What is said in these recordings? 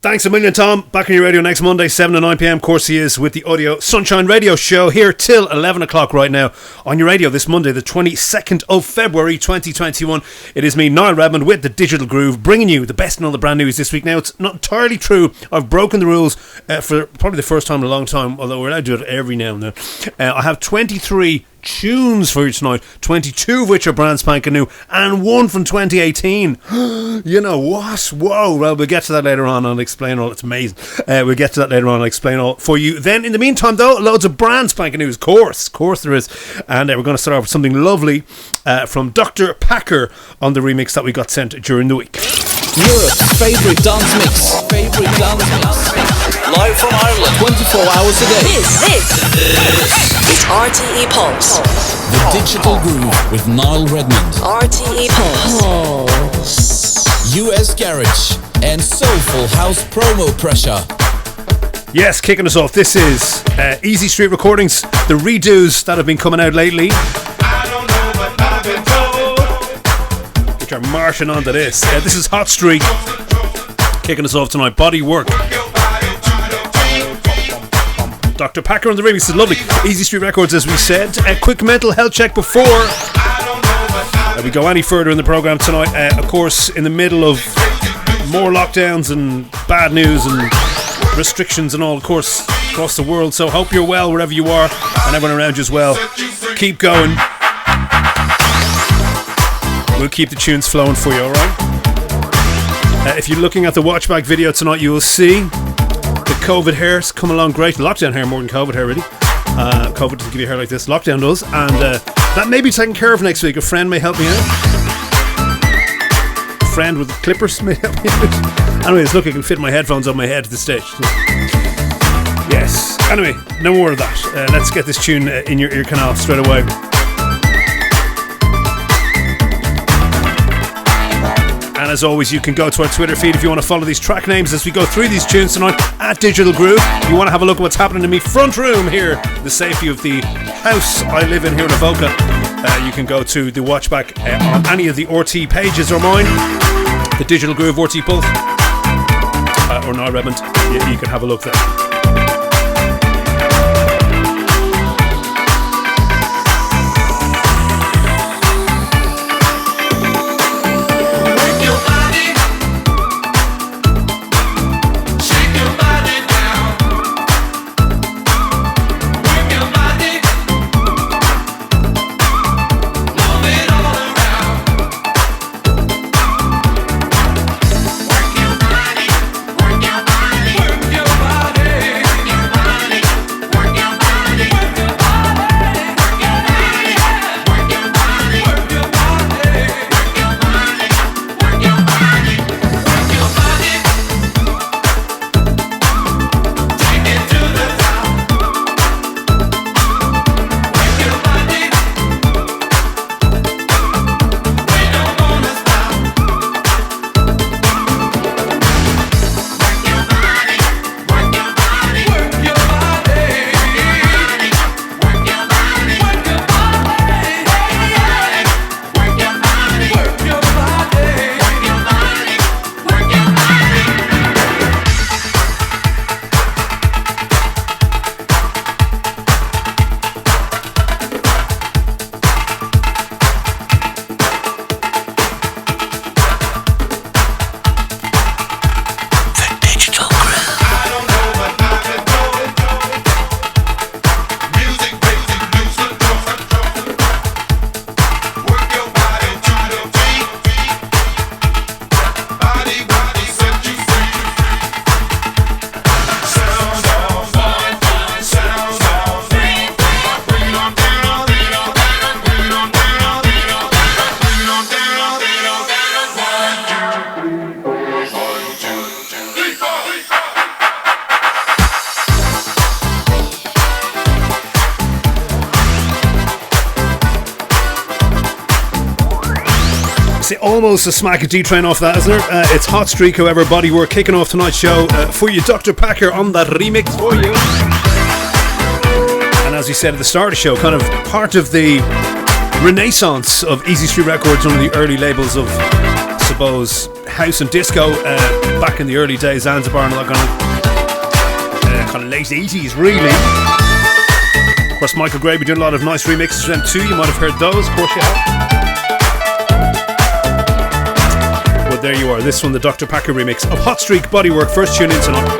Thanks a million, Tom. Back on your radio next Monday, 7 to 9 p.m. Of course he is with the Audio Sunshine Radio Show here till 11 o'clock right now on your radio this Monday, the 22nd of February 2021. It is me, Niall Redmond, with the Digital Groove, bringing you the best and all the brand news this week. Now, it's not entirely true. I've broken the rules for probably the first time in a long time, although we're allowed to do it every now and then. I have 23 tunes for you tonight, 22 of which are brand spanking new, and one from 2018. You know what? Whoa. Well, we'll get to that later on. I'll explain all. It's amazing. We'll get to that later on. I'll explain all for you. Then, in the meantime, though, loads of brand spanking news. Course there is. And we're going to start off with something lovely from Dr. Packer on the remix that we got sent during the week. Europe's favourite dance mix. Live from Ireland, 24 hours a day. This is RTE Pulse. The Digital Groove with Niall Redmond. RTE Pulse. US Garage and Soulful House promo pressure. Yes, kicking us off, this is Easy Street Recordings, the redos that have been coming out lately. I don't know what I've been told. Which are marching onto this. This is Hot Streak, kicking us off tonight. Body Work. Dr. Packer on the remix is lovely. Easy Street Records, as we said. A quick mental health check before we go any further in the programme tonight. Of course, in the middle of more lockdowns and bad news and restrictions and all, of course, across the world. So hope you're well wherever you are and everyone around you as well. Keep going. We'll keep the tunes flowing for you, alright? If you're looking at the watchback video tonight, you will see the COVID hair's come along great. Lockdown hair more than COVID hair, really. COVID doesn't give you hair like this. Lockdown does. And that may be taken care of next week. A friend may help me out. A friend with clippers may help me out. Anyways, look, I can fit my headphones on my head at this stage. Yes. Anyway, no more of that. Let's get this tune in your ear canal straight away. And as always, you can go to our Twitter feed if you want to follow these track names as we go through these tunes tonight at Digital Groove. If you want to have a look at what's happening in me front room here, the safety of the house I live in here in Avoca, you can go to the watchback on any of the RTE pages or mine, the Digital Groove RTE Pulse, or Niall Redmond. You can have a look there. Almost a smack of D-Train off that, isn't it? It's Hot Streak, however, Bodywork kicking off tonight's show for you. Dr. Packer on that remix for you. And as we said at the start of the show, kind of part of the renaissance of Easy Street Records, one of the early labels of, I suppose, house and disco back in the early days, Zanzibar and all that kind of late 80s, really. Of course, Michael Gray be doing a lot of nice remixes for them too. You might have heard those, of course you have. Well, there you are. This one, the Dr. Packer remix of Hot Streak Bodywork. First tune in tonight.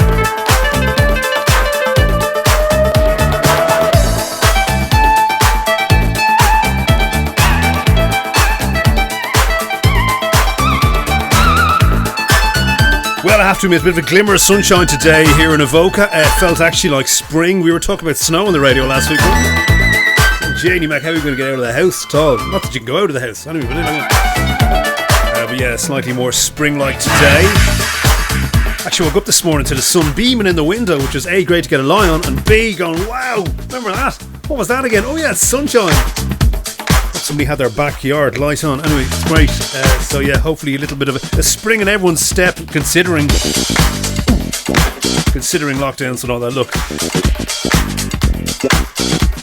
Well, I have to admit, a bit of a glimmer of sunshine today here in Avoca. It felt actually like spring. We were talking about snow on the radio last week. Janie Mac, how are you going to get out of the house at all? Not that you can go out of the house. Anyway, but yeah, slightly more spring-like today. Actually, woke up this morning to the sun beaming in the window, which was A, great to get a lie on, and B, going, wow, remember that? What was that again? Oh yeah, it's sunshine. Somebody had their backyard light on. Anyway, it's great. So yeah, hopefully a little bit of a spring in everyone's step, considering lockdowns and all that. Look,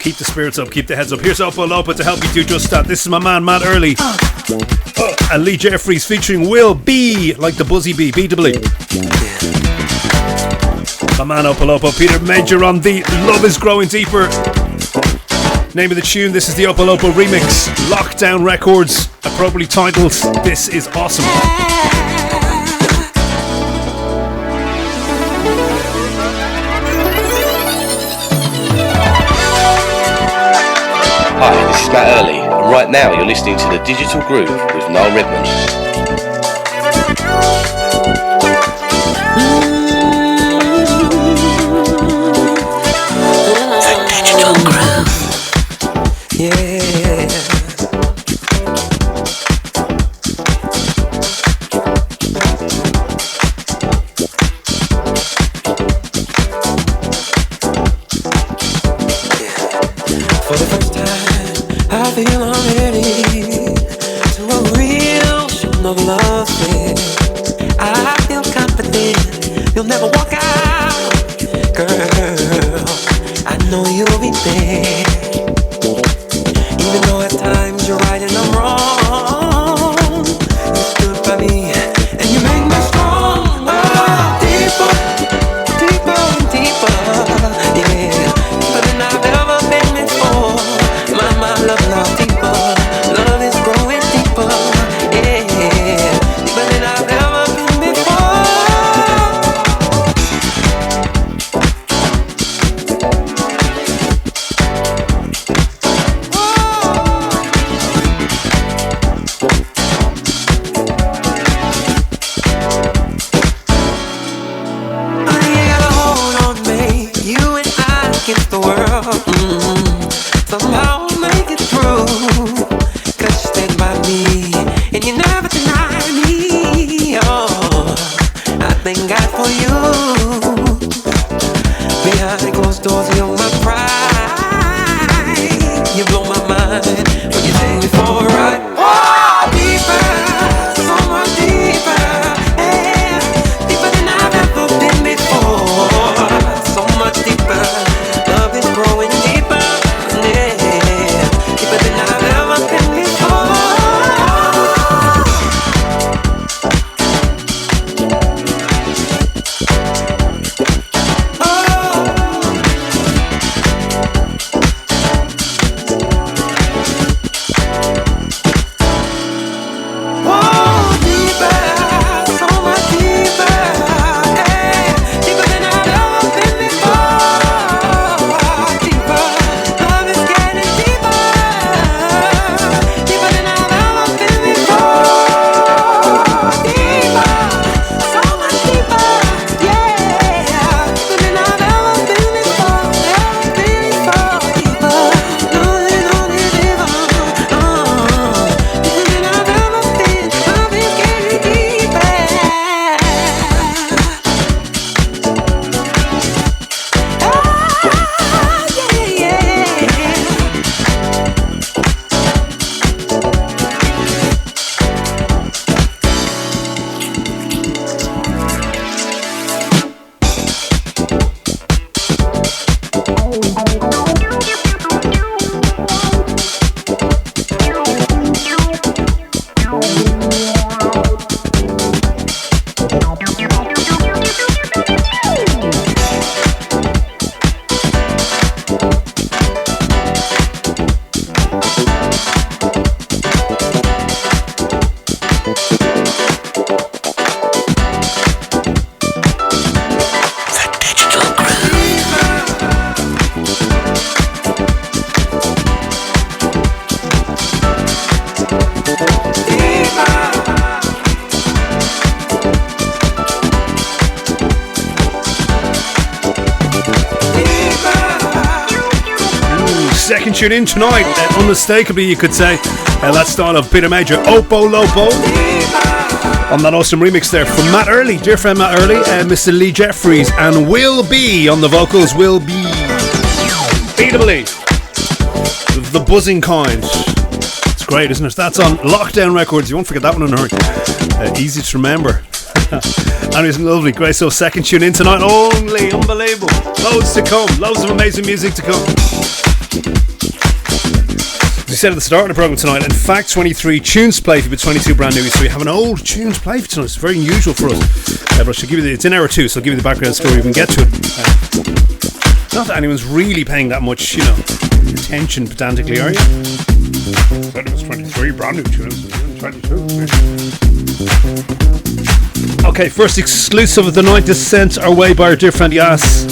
keep the spirits up, keep the heads up. Here's Opolopo to help you do just that. This is my man Matt Early and Lee Jeffries featuring Will B, like the buzzy bee, B-double-E. My man Opolopo, Peter Major on the Love Is Growing Deeper. Name of the tune, this is the Opolopo remix, Lockdown Records, appropriately titled This Is Awesome. Hi, this is Matt Early, and right now you're listening to The Digital Groove with Niall Redmond. The Digital Groove. Yeah. For the first time, I feel I'm ready to a real show of love. I feel confident you'll never walk out, girl. I know you'll be there. Even though at times you're right and I'm wrong, you stood by me and you make me strong. Oh, deeper, deeper and deeper, yeah, deeper than I've ever been before. My love deeper, love is growing deeper, yeah, deeper than I've ever been before. Against the world, somehow make it through. 'Cause you stand by me and you never deny me. Oh, I thank God for you. Behind closed doors, you're my pride. You blow my mind when you take me for a ride. Oh, deeper, so much deeper, yeah, deeper than I've ever been before. So much deeper. Growing deeper, yeah, deeper than I've ever been before. second tune in tonight. Unmistakably, you could say. That style of Bitter Major, Opolopo. On that awesome remix there from Matt Early, dear friend Matt Early, Mr. Lee Jeffries, and Will Be on the vocals. Will Be. Beatably. The buzzing kind. It's great, isn't it? That's on Lockdown Records. You won't forget that one in a hurry. Easy to remember. And it's lovely. Great. So second tune in tonight. Only unbelievable. Loads to come. Loads of amazing music to come. As we said at the start of the programme tonight, in fact, 23 tunes to play for you, but 22 brand new. So we have an old tune to play for tonight. It's very unusual for us. But I should give you it's in hour two, so I'll give you the background story. We can get to it. Not that anyone's really paying that much, attention pedantically, are you? I said it was 23 brand new tunes. 22. Okay, first exclusive of the night is sent our way by our dear friend Yas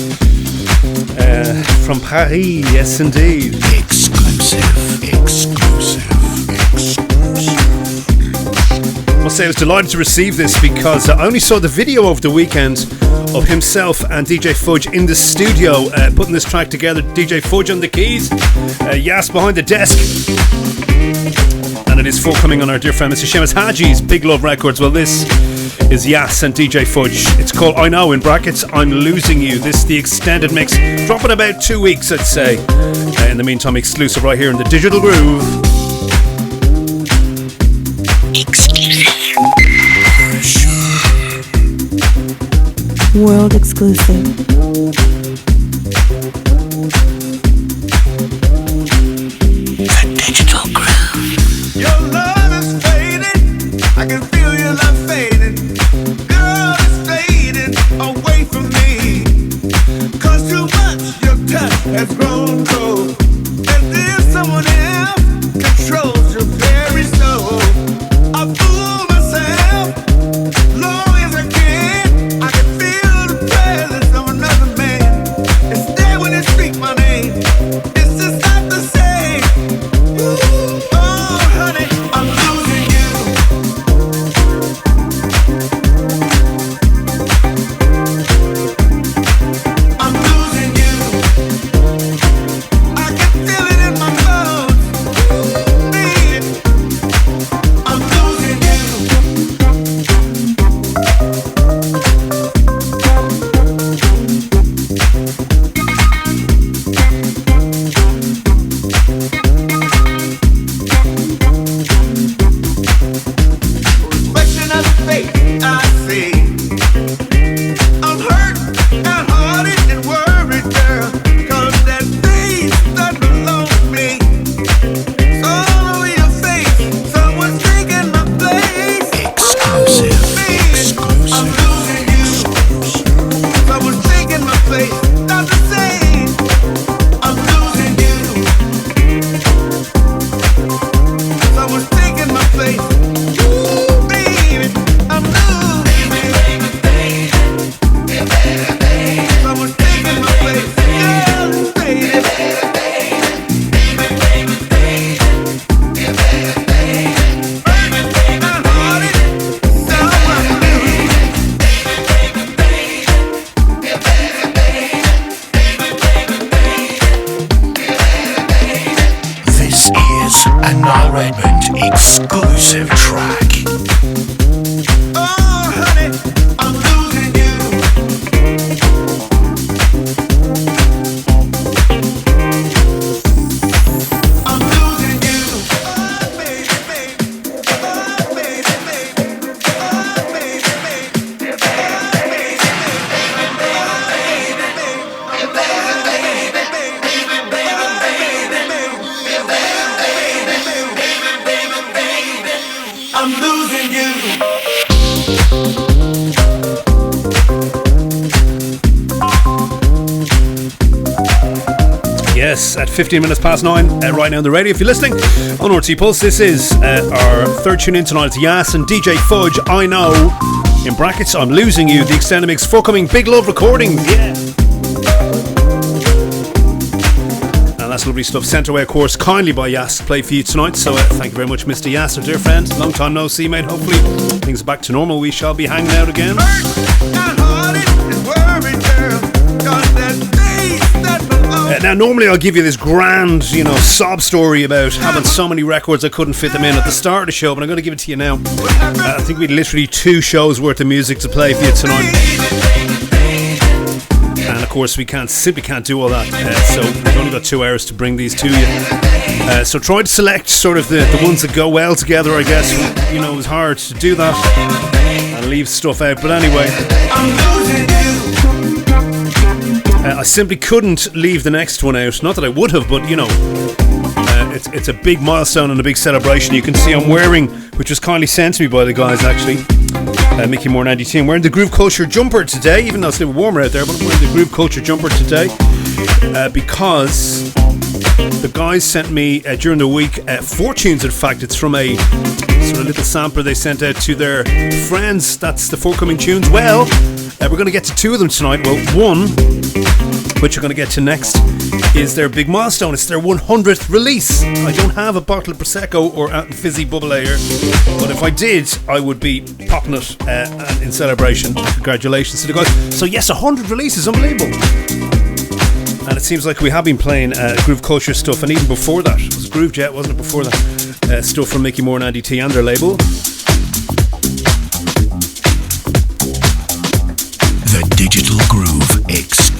from Paris. Yes, indeed. Exclusive. I must say I was delighted to receive this because I only saw the video over the weekend of himself and DJ Fudge in the studio putting this track together. DJ Fudge on the keys, Yas behind the desk, and it is forthcoming on our dear friend Mr. Seamus Haji's Big Love Records. Well, this is Yas and DJ Fudge. It's called I Know, in brackets, I'm Losing You. This is the extended mix, dropping about 2 weeks, I'd say. In the meantime, exclusive right here in the Digital Groove. World exclusive. The Digital Groove. Your love is fading. I can feel your love fading. Girl, it's fading away from me. 'Cause too much your touch has grown cold. As if someone else controls your very soul. I fool myself. Long as I can, I can feel the presence of another man. It's there when they speak my name. It's just not the same. Ooh, oh, honey, I'm losing you. I'm losing you. I can feel it in my bones. Baby, I'm losing you. Reflection of the face I see. I'm hurt and hearted and worried, girl. 'Cause that face doesn't belong to me. It's all over your face. Someone's taking my place. Exclusive. Baby, I'm losing you. Someone's taking my place. Not the same. I'm losing you. Someone's taking my place. Ooh, baby, I'm losing you. Someone's taking my place. Girl, baby. This is a Niall Redmond exclusive track. Oh, honey, I'm losing you. I'm losing you. Oh, baby, baby. Oh, baby, baby. Oh, baby, baby. Oh, baby, I'm losing you. Yes, at 15 minutes past 9, right now on the radio. If you're listening on RTE Pulse, this is our third tune in tonight. It's Yas and DJ Fudge, I Know, in brackets, I'm Losing You, the extended mix, forthcoming Big Love Recordings, yeah. And that's lovely stuff, sent away, of course, kindly by Yas to play for you tonight. So thank you very much, Mr. Yas, our dear friend. Long time no see, mate. Hopefully things are back to normal. We shall be hanging out again. Hurt and hearted and worried, girl. 'Cause that face that belongs Now Now, normally I'll give you this grand, sob story about having so many records I couldn't fit them in at the start of the show, but I'm going to give it to you now. I think we had literally 2 shows worth of music to play for you tonight. And of course, we simply can't do all that. So we've only got 2 hours to bring these to you. So try to select sort of the ones that go well together, I guess. It was hard to do that and leave stuff out. But anyway, I simply couldn't leave the next one out. Not that I would have, but it's a big milestone and a big celebration. You can see I'm wearing, which was kindly sent to me by the guys actually, Mickey Moore 92. I'm wearing the Groove Culture jumper today, even though it's a little warmer out there, but I'm wearing the Groove Culture jumper today because the guys sent me during the week 4 tunes. In fact, it's from a sort of little sampler they sent out to their friends. That's the forthcoming tunes. Well, we're going to get to 2 of them tonight. Well, one, which you're going to get to next, is their big milestone. It's their 100th release. I don't have a bottle of Prosecco or fizzy bubble here, but if I did, I would be popping it in celebration. Congratulations to the guys. So yes, 100 releases, unbelievable. And it seems like we have been playing Groove Culture stuff, and even before that, it was Groove Jet, wasn't it, before that? Stuff from Mickey Moore and Andy T and their label. The Digital Groove exclusive.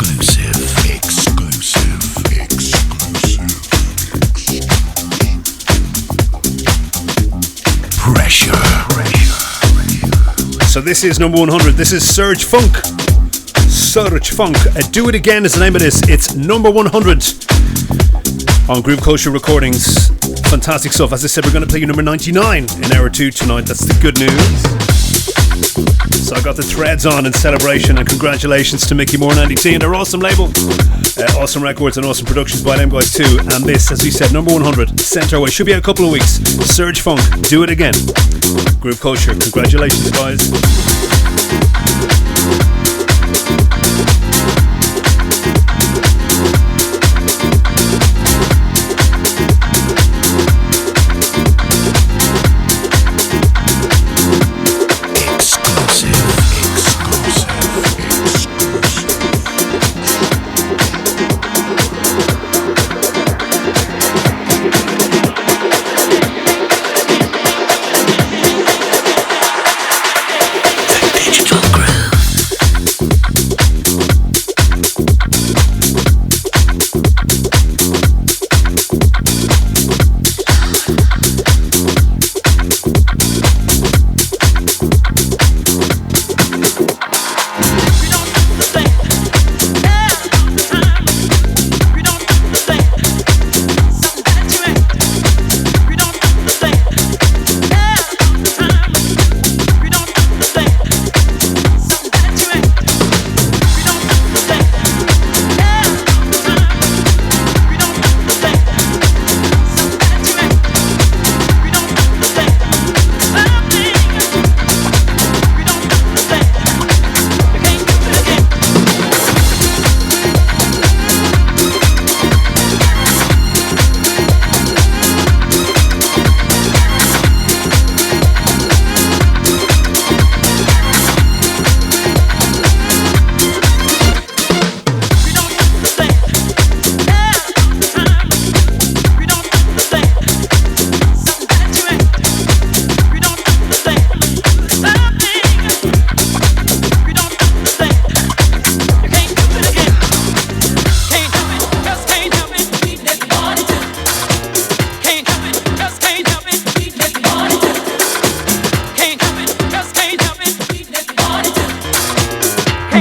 Pressure. So this is number 100. This is Surge Funk. Do It Again is the name of this. It's number 100 on Groove Culture Recordings. Fantastic stuff. As I said, we're going to play you number 99 in hour 2 tonight. That's the good news. So I got the threads on in celebration, and congratulations to Mickey Moore and Andy T and their awesome label. Awesome records and awesome productions by them guys too. And this, as we said, number 100, sent our way. Should be out a couple of weeks. Surge Funk, Do It Again. Groove Culture, congratulations guys.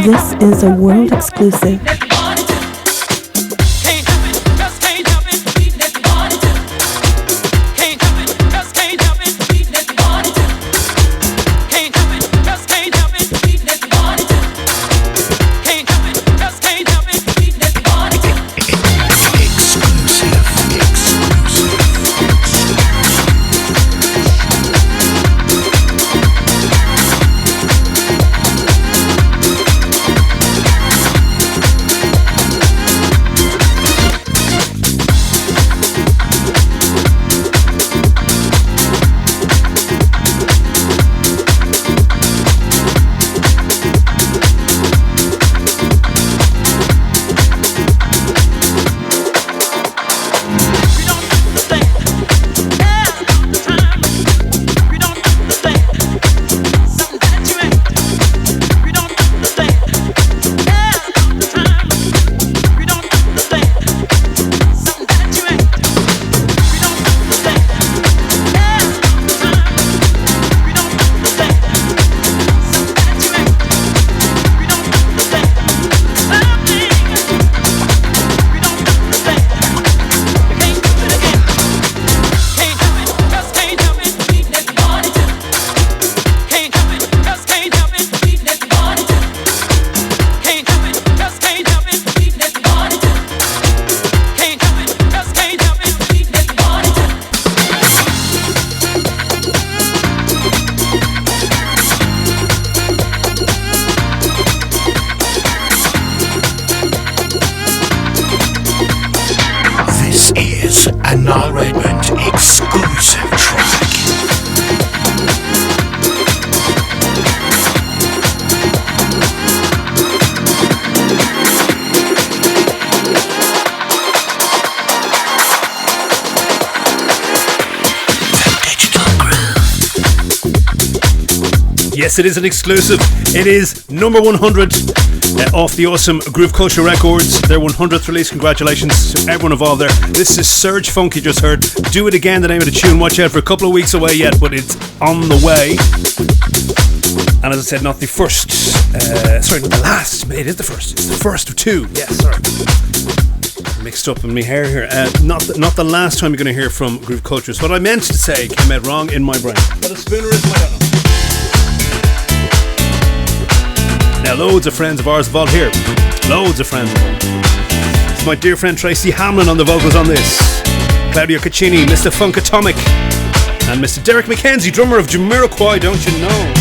This is a world exclusive. Yes, it is an exclusive. It is number 100 off the awesome Groove Culture Records. Their 100th release. Congratulations to everyone involved there. This is Surge Funk you just heard. Do It Again, the name of the tune. Watch out, for a couple of weeks away yet, but it's on the way. And as I said, not the first, sorry, not the last. It is the first. It's the first of two. Yes, sorry. Mixed up in my hair here. Not the last time you're going to hear from Groove Cultures. What I meant to say came out wrong in my brain. But a spooner is my own. Now, loads of friends of ours involved here. Loads of friends involved. It's my dear friend Tracy Hamlin on the vocals on this. Claudio Caccini, Mr. Funkatomic, and Mr. Derrick McKenzie, drummer of Jamiroquai, don't you know?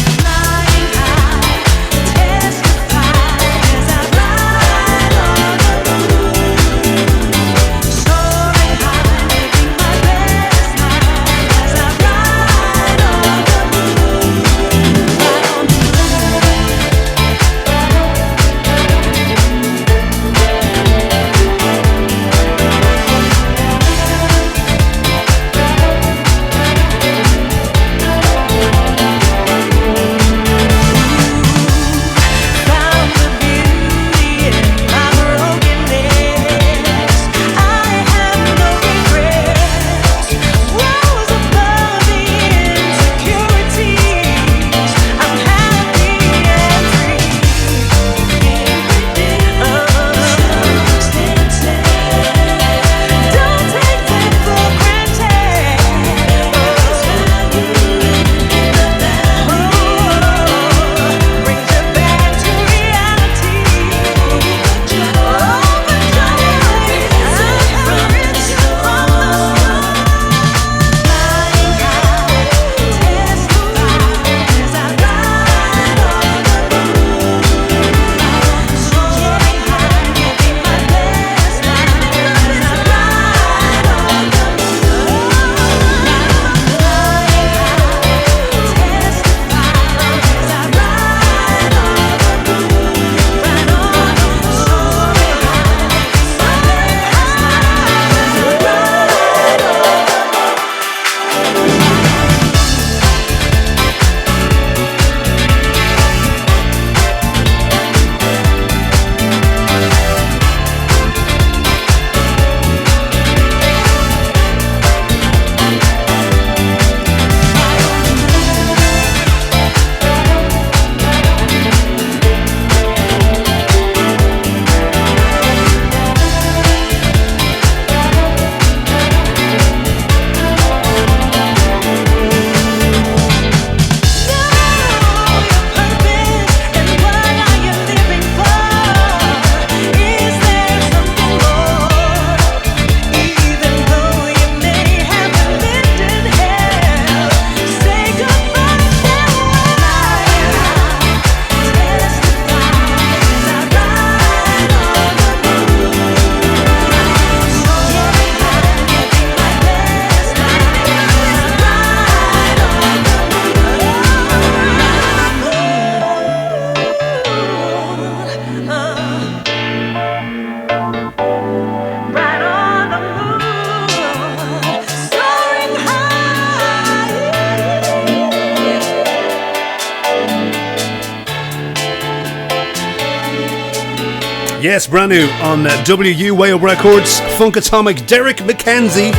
Yes, brand new on WU Records, Funkatomic, Derrick McKenzie,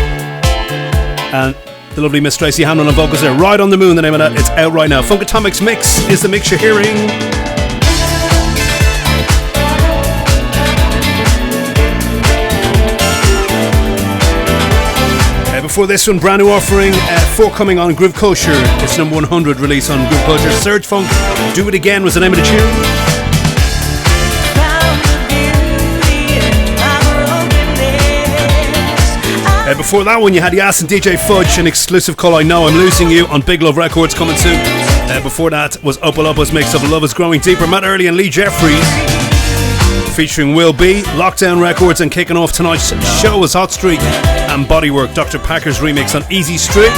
and the lovely Miss Tracy Hamlin on vocals there. Ride on the Moon, the name of that. It's out right now. Funkatomic's Mix is the mix you're hearing. Before this one, brand new offering, forthcoming on Groove Culture. It's number 100 release on Groove Culture. Surge Funk, Do It Again was the name of the tune. Before that one, you had Yas and DJ Fudge, an exclusive call I Know I'm Losing You on Big Love Records coming soon. Before that was Opolopo's mix of Love Is Growing Deeper, Matt Early and Lee Jeffries, featuring Will B, Lockdown Records, and kicking off tonight's show was Hot Streak and Bodywork, Dr. Packer's remix on Easy Street.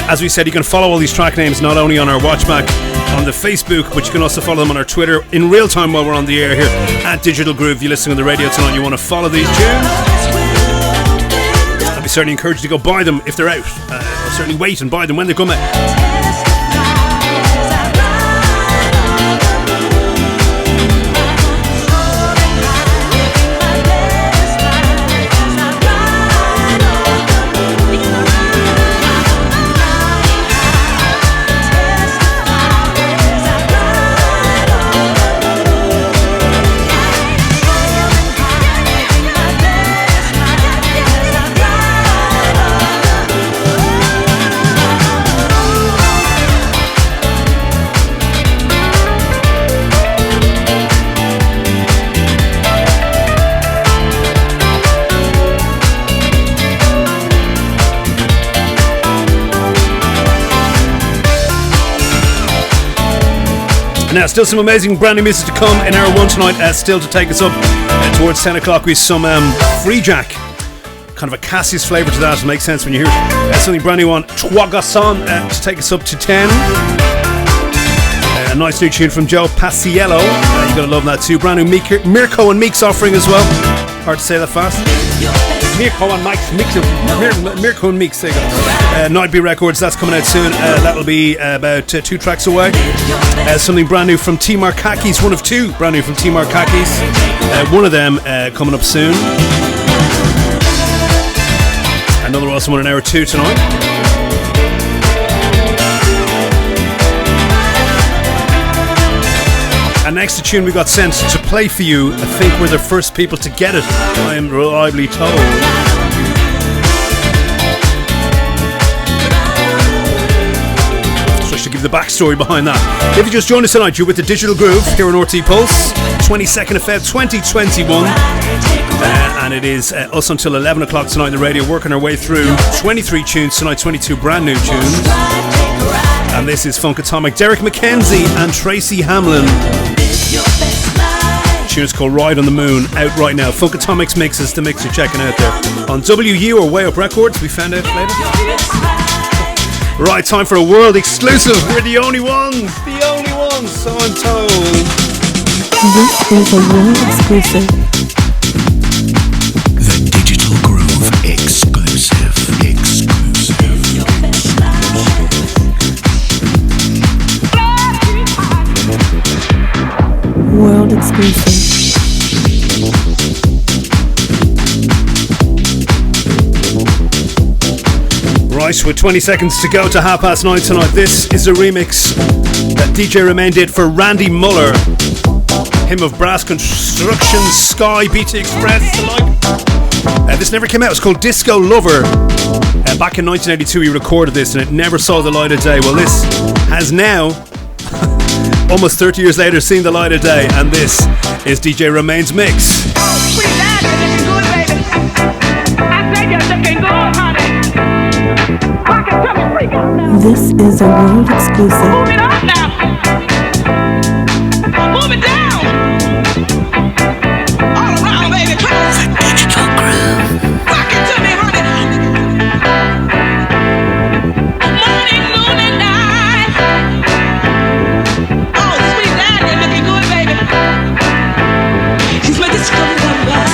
As we said, you can follow all these track names not only on our Watchback on the Facebook, but you can also follow them on our Twitter in real time while we're on the air here at Digital Groove. If you're listening on the radio tonight, you want to follow these tunes, I'd be certainly encouraged to go buy them if they're out. I'll certainly wait and buy them when they come out. And now, still some amazing brand new music to come in hour one tonight, still to take us up towards 10 o'clock with some free jack. Kind of a Cassius flavour to that, it makes sense when you hear it. Something brand new on Trois Garcon to take us up to 10. A nice new tune from Joe Paciello. You're going to love that too. Brand new Mirko and Meex offering as well. Hard to say that fast. Mirko and Meex, there you go. Nightbeat Records, that's coming out soon. That'll be about 2 tracks away. Something brand new from T.Markakis, one of 2 brand new from T.Markakis. One of them coming up soon. Another awesome one in hour 2 tonight. And next the tune we got sent to play for you, I think we're the first people to get it, I am reliably told. So I should give the backstory behind that. If you just joined us tonight, you're with the Digital Groove here on RTE Pulse, 22nd of Feb 2021. And it is us until 11 o'clock tonight on the radio, working our way through 23 tunes tonight, 22 brand new tunes. And this is Funkatomic, Derrick, McKenzie and Tracy Hamlin. The tune is called Ride on the Moon, out right now. Funkatomic's mix is the mix you're checking out there. On WU or Way Up Records, we found out later. Right, time for a world exclusive. We're the only ones, so I'm told. This is a world exclusive. The Digital Groove exclusive. World exclusive. Right, with 20 seconds to go to 9:30 tonight, this is a remix that DJ Romain did for Randy Muller. Him of Brass Construction, Sky, BT Express, the like. This never came out, it's called Disco Lover. Back in 1982 he recorded this and it never saw the light of day. Well, this has now, almost 30 years later, seen the light of day, and this is DJ Romain's mix. This is a world exclusive. Move it up now. Move it down. All around, baby. Come on. The Digital Groove. Rock it to me, honey. Morning, noon, and night. Oh, sweet daddy, looking good, baby. He's my disco lover.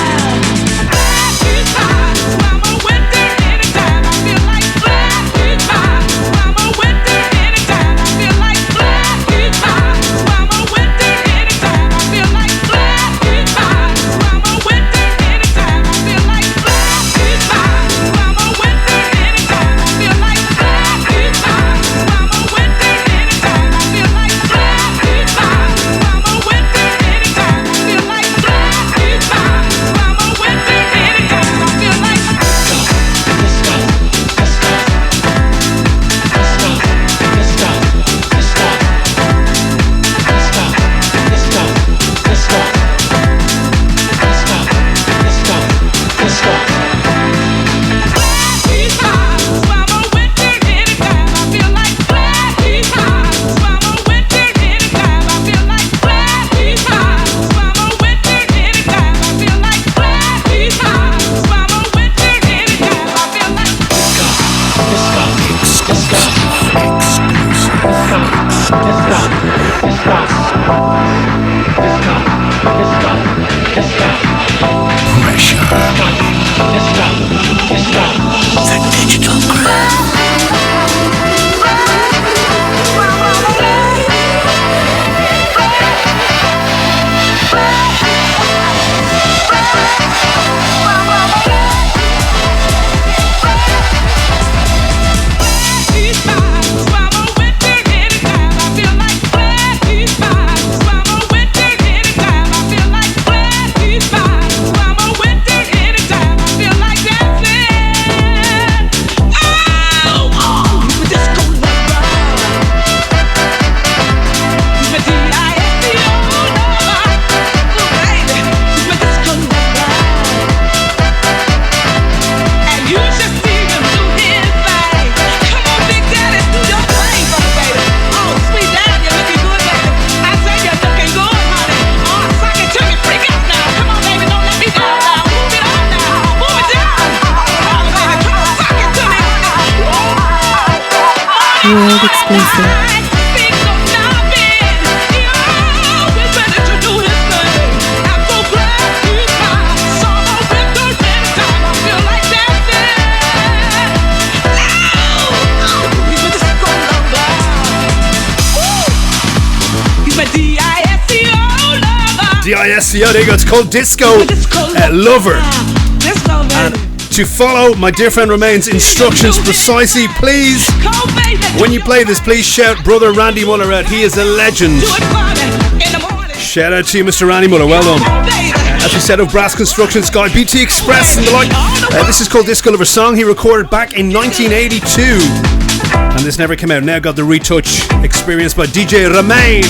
Feel exclusive. D-I-S-C-O, there you go, it's called Disco Lover. And to follow my dear friend Romain's instructions precisely, please, when you play this, please shout brother Randy Muller out. He is a legend. Shout out to you, Mr. Randy Muller, well done. As we said, of Brass Construction, Sky, BT Express and the like. This is called Disco Lover, song he recorded back in 1982. And this never came out. Now got the retouch experienced by DJ Romain.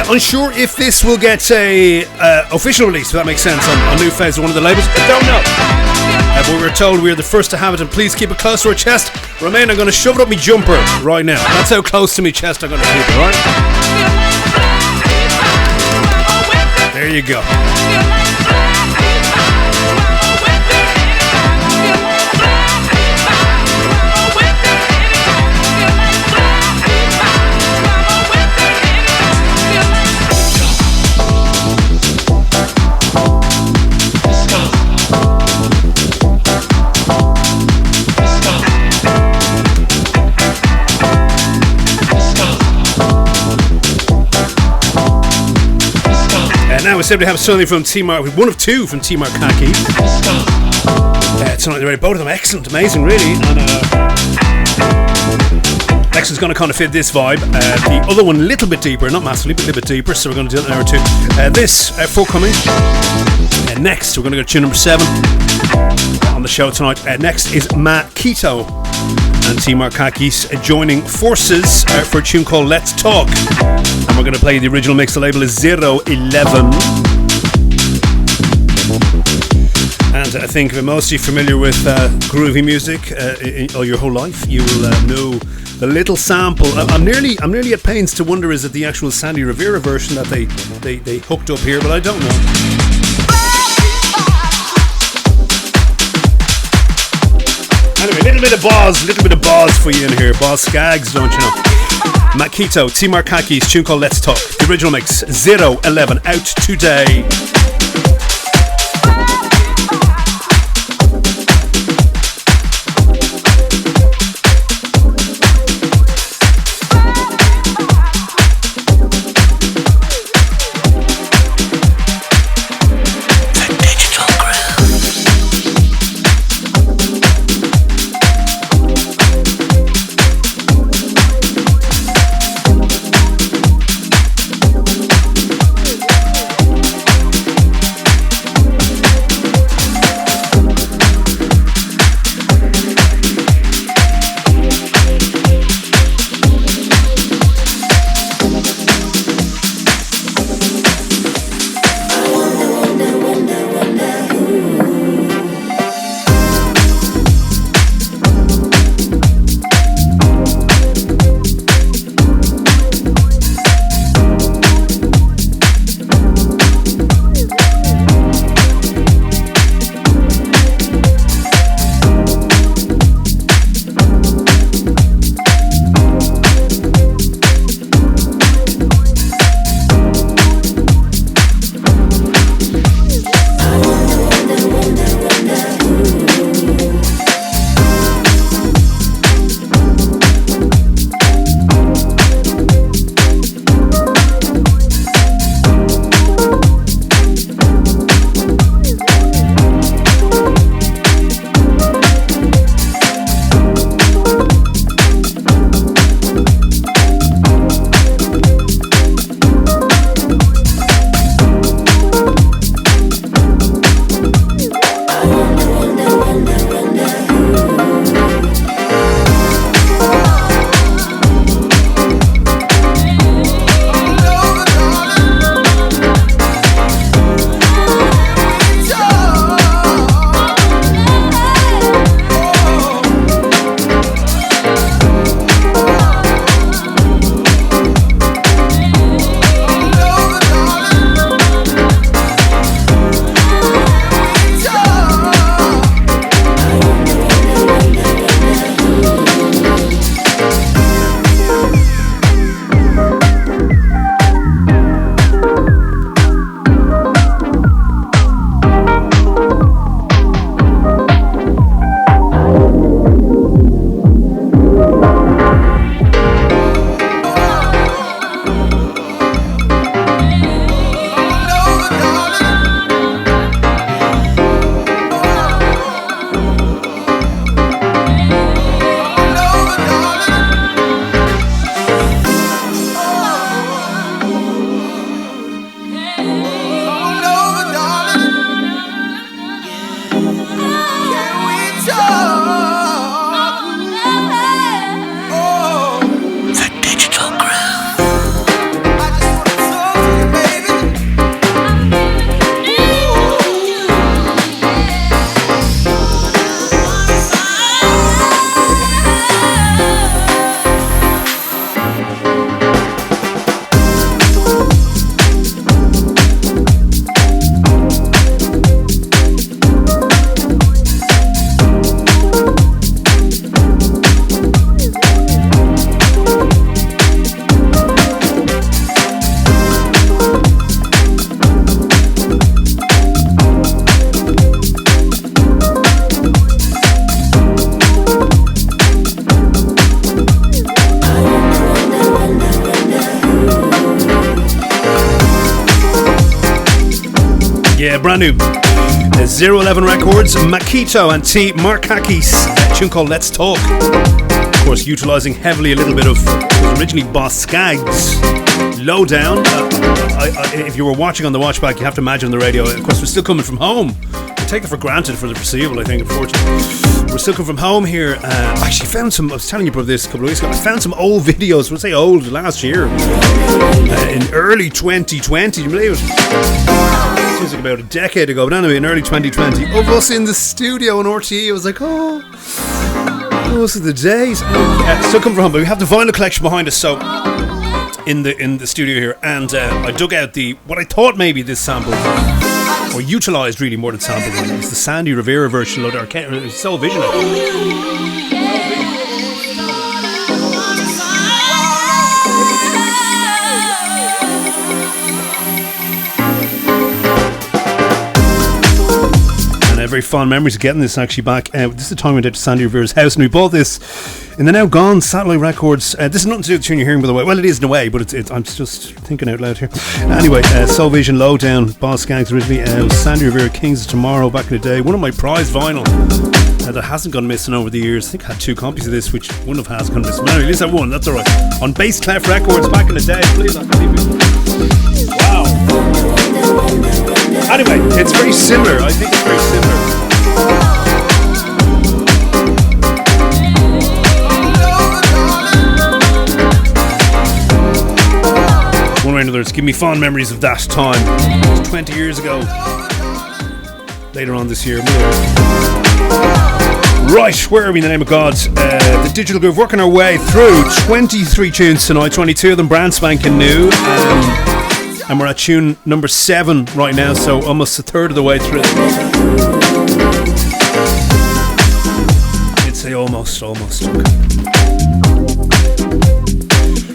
Unsure if this will get a official release, if that makes sense, on New Phase or one of the labels. I don't know. But we were told we are the first to have it, and please keep it close to our chest. Romain, I'm going to shove it up my jumper right now. That's how close to my chest I'm going to keep it, right? There you go. Now we simply have something from one of two from T.Markakis. Tonight they're ready. Both of them excellent, amazing, really. And next is going to kind of fit this vibe. The other one a little bit deeper, not massively, but a little bit deeper. So we're going to do it in an hour or two. This forthcoming. Next we're going to go to tune number 7 on the show tonight. Next is Makito and T.Markakis joining forces for a tune called Let's Talk. And we're going to play the original mix. The label is 011. And I think if most of you familiar with groovy music your whole life, you will know the little sample. I'm nearly at pains to wonder, is it the actual Sandy Rivera version that they hooked up here, but I don't know. Anyway, a little bit of bars for you in here. Bars Skags, don't you know? Makito, T.Markakis, tune called Let's Talk. The original mix, 011, out today. Yeah, brand new. 011 Records, Makito and T.Markakis. A tune called Let's Talk. Of course, utilising heavily a little bit of originally Boss Skaggs. Lowdown. If you were watching on the watchback, you have to imagine the radio. Of course, we're still coming from home. We take it for granted for the foreseeable, I think, unfortunately. We're still coming from home here. I actually found some, I was telling you about this a couple of weeks ago, I found some old videos, we'll say old, last year. In early 2020, do you believe it? Seems like about a decade ago, but anyway, in early 2020, of us in the studio on RTE. I was like, oh, those are the days. Still coming from home, but we have the vinyl collection behind us, so in the studio here, and I dug out what I thought maybe this sample, or utilised really more than sample, it's the Sandy Rivera version of our Soul Vision. Very fond memories of getting this actually back. This is the time we went out to Sandy Rivera's house, and we bought this in the now gone Satellite Records. This is nothing to do with the tune you're hearing, by the way. Well, it is in a way, but I'm just thinking out loud here. Anyway, Soul Vision, Lowdown, Boss Skaggs originally. Sandy Rivera, Kings of Tomorrow back in the day. One of my prized vinyl that hasn't gone missing over the years. I think I had 2 copies of this, which one of has gone missing. Anyway, at least I won, that's alright. On Bass Clef Records back in the day. Please, I believe it. Wow. Anyway, it's very similar. I think it's very similar. One way or another, it's giving me fond memories of that time. It was 20 years ago. Later on this year. Right, where are we in the name of God? The Digital Groove, working our way through 23 tunes tonight, 22 of them brand spanking new. And we're at tune number 7 right now, so almost a third of the way through. I'd say almost.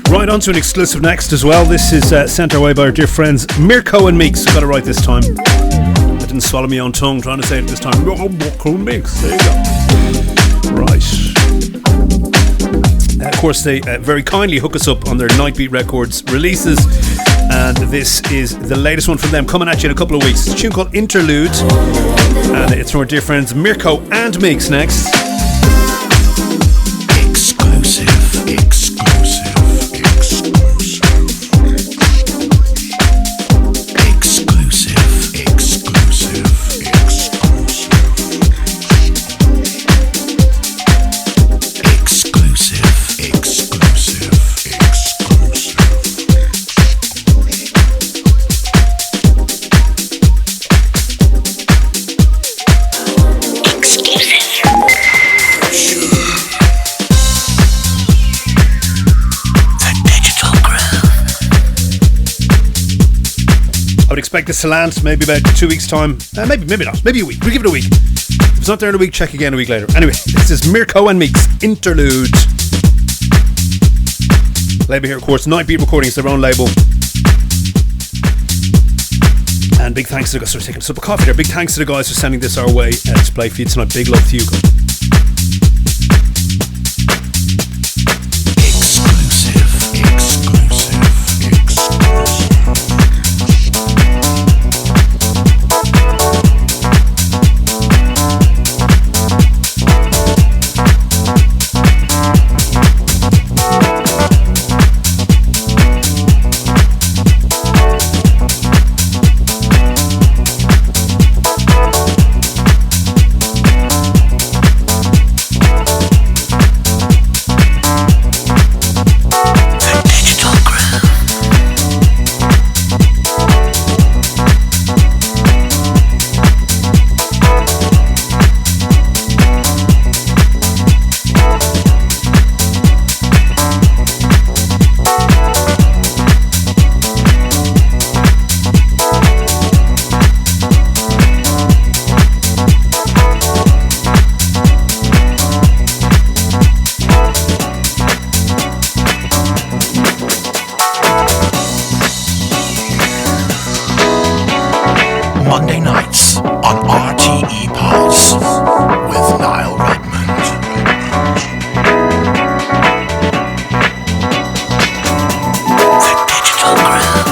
Right, on to an exclusive next as well. This is sent our way by our dear friends Mirko and Meex. Got it right this time. I didn't swallow my own tongue trying to say it this time. Mirko and Meex. There you go. Right. Of course, they very kindly hook us up on their Nightbeat Records releases. And this is the latest one from them, coming at you in a couple of weeks. It's a tune called Interlude, and it's from our dear friends Mirko and Meex next. Exclusive. Expect this to land maybe about 2 weeks time, maybe not, maybe a week. We give it a week. If it's not there in a week, check again a week later. Anyway, this is Mirko and Meex Interlude. Label here, of course, Nightbeat Recordings, their own label. And big thanks to the guys for taking a sip of coffee there. Big thanks to the guys for sending this our way to play for you tonight. Big love to you guys. Monday nights on RTE Pulse with Niall Redmond. The Digital Groove.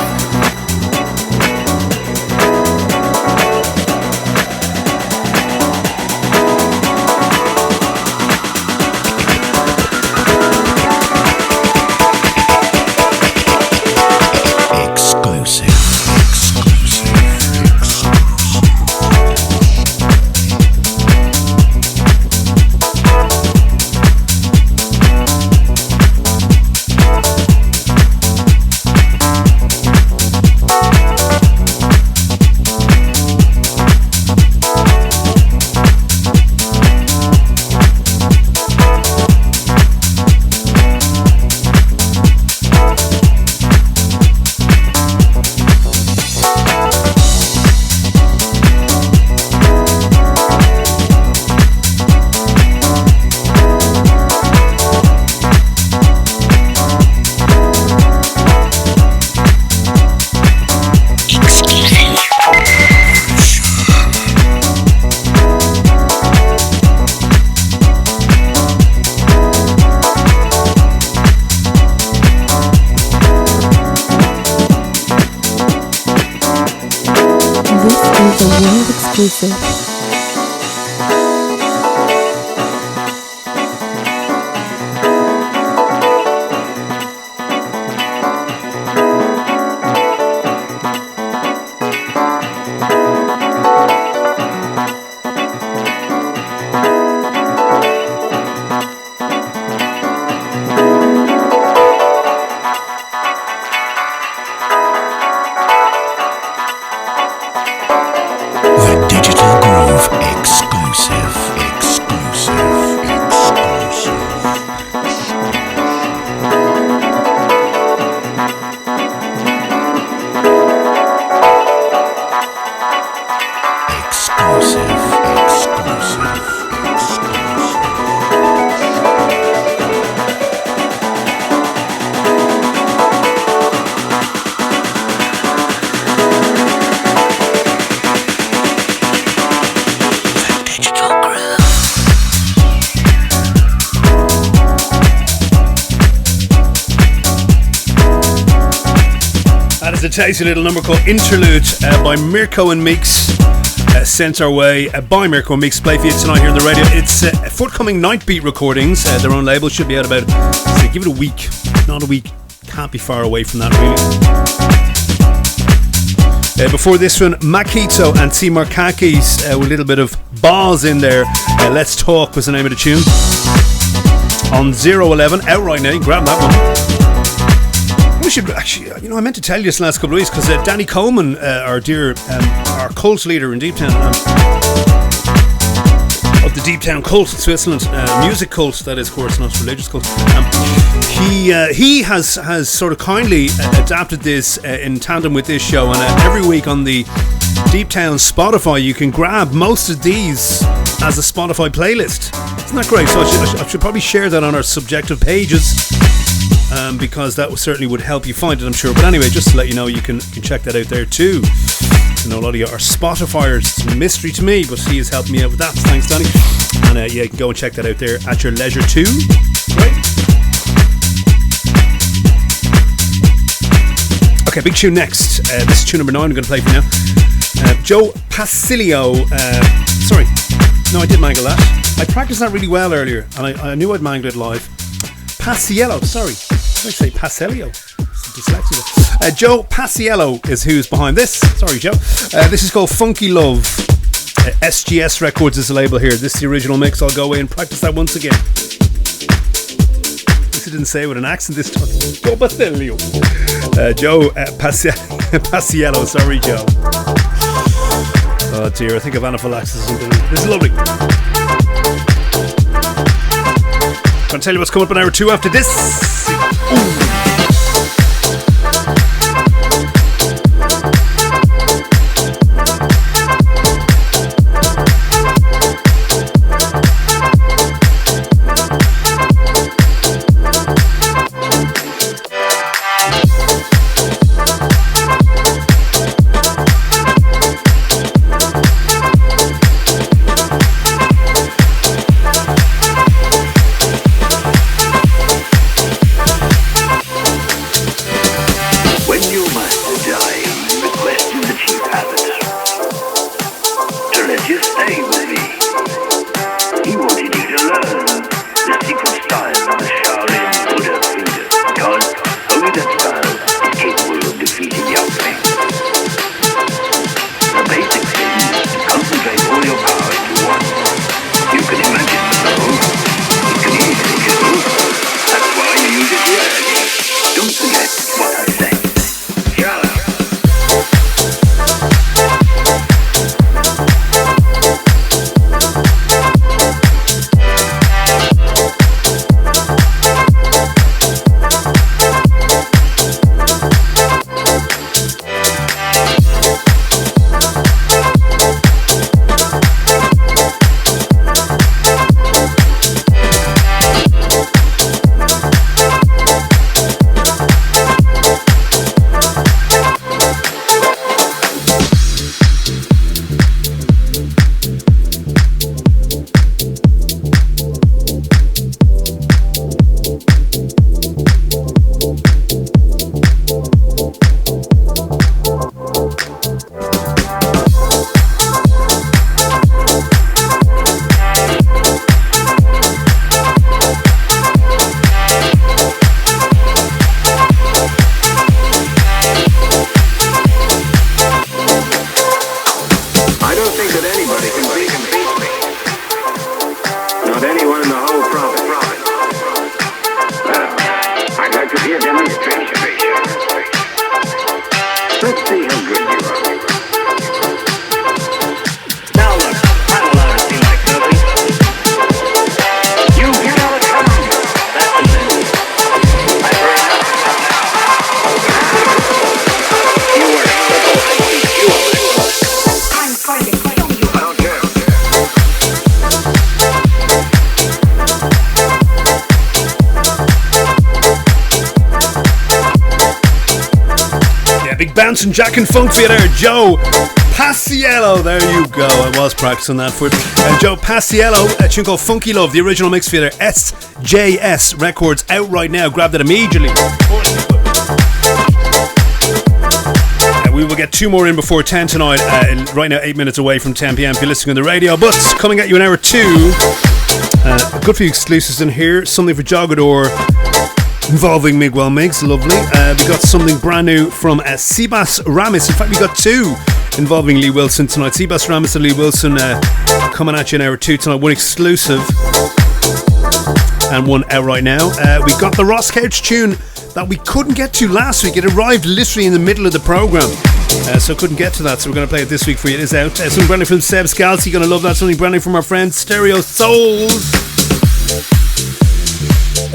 This is a world exclusive. A tasty little number called Interlude by Mirko and Meex, sent our way by Mirko and Meex. Play for you tonight here on the radio. It's forthcoming Nightbeat recordings. Their own label should be out about, say, give it a week. Not a week, can't be far away from that really. Before this one, Makito and T.Markakis with a little bit of bars in there. Let's Talk was the name of the tune. On 011, out right now, you can grab that one. We should actually, I meant to tell you this last couple of weeks because Danny Coleman, our dear, our cult leader in Deep Town, of the Deep Town cult, Switzerland, music cult, that is, of course, not religious cult. He has sort of kindly adapted this in tandem with this show, and every week on the Deep Town Spotify, you can grab most of these as a Spotify playlist. Isn't that great? So I should probably share that on our subjective pages. Because that certainly would help you find it, I'm sure. But anyway, just to let you know, you can check that out there too. I know a lot of you are Spotifyers. It's a mystery to me, but he has helped me out with that. Thanks, Danny. And yeah, you can go and check that out there at your leisure too. Right? Okay, big tune next. This is tune number 9 I'm going to play for you now. Joe Paciello. Sorry, no, I did mangle that. I practiced that really well earlier, and I knew I'd mangle it live. Paciello, sorry. I say Paciello. Dyslexia. Joe Paciello is who's behind this. Sorry, Joe. This is called Funky Love. SGS Records is the label here. This is the original mix. I'll go away and practice that once again. This I didn't say it with an accent this time. Joe Paciello. Joe Paciello. Sorry, Joe. Oh dear, I think I've anaphylaxis or something. This is lovely. I'll tell you what's coming up in hour 2 after this. don't think that anybody can beat me. Not anyone in the whole province. Well, I'd like to see a demonstration. Let's see how good you are. Now look, I don't want to see like Sophie. You get out of town. That's the thing. I've heard enough. You were I'm going to kill you. I don't care. Yeah, big bouncing Jack and Funk for you there, Joe Paciello. There you go. I was practicing that for Joe Paciello, a tune called Funky Love, the original mix for you there. SJS Records, out right now. Grab that immediately. We will get two more in before 10 tonight. Right now, 8 minutes away from 10 p.m. if you're listening on the radio. But coming at you in hour 2, a good few exclusives in here. Something for Jogador involving Miguel Migs, lovely. We got something brand new from Sebas Ramis. In fact, we got two involving Lee Wilson tonight. Sebas Ramis and Lee Wilson coming at you in hour 2 tonight. One exclusive and one out right now. We got the Ross Couch tune that we couldn't get to last week. It arrived literally in the middle of the programme, so couldn't get to that, so we're going to play it this week for you. It is out. Something brand new from Seb Scalzi, you're going to love that. Something brand new from our friend Stereo Souls.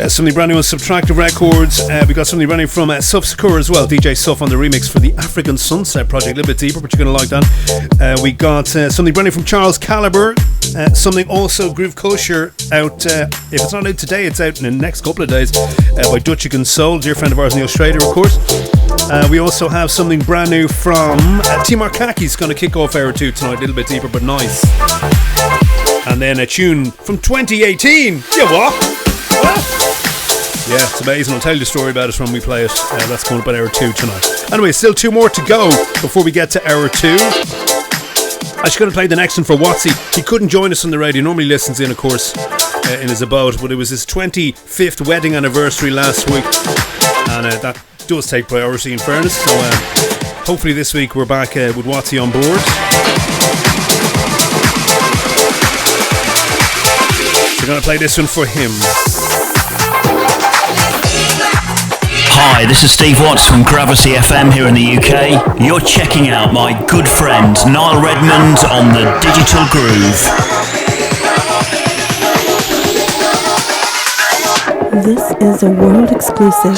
Something brand new on Subtractive Records. We got something brand new from Suf Sakura as well. DJ Suf on the remix for the African Sunset project. A little bit deeper, but you're going to like that. We got something brand new from Charles Caliber. Something also Groove Kosher out. If it's not out today, it's out in the next couple of days by Dutchigan Soul, dear friend of ours in Australia, of course. We also have something brand new from T.Markakis, going to kick off hour 2 tonight. A little bit deeper, but nice. And then a tune from 2018. Yeah, what? Yeah, it's amazing. I'll tell you the story about it when we play it. That's coming up at hour 2 tonight. Anyway, still two more to go before we get to hour 2. I was going to play the next one for Watsy. He couldn't join us on the radio. He normally listens in, of course, in his abode, but it was his 25th wedding anniversary last week, and that does take priority, in fairness. So hopefully this week we're back with Watsy on board. We're going to play this one for him. Hi, this is Steve Watts from Gravity FM here in the UK. You're checking out my good friend Niall Redmond on the Digital Groove. This is a world exclusive.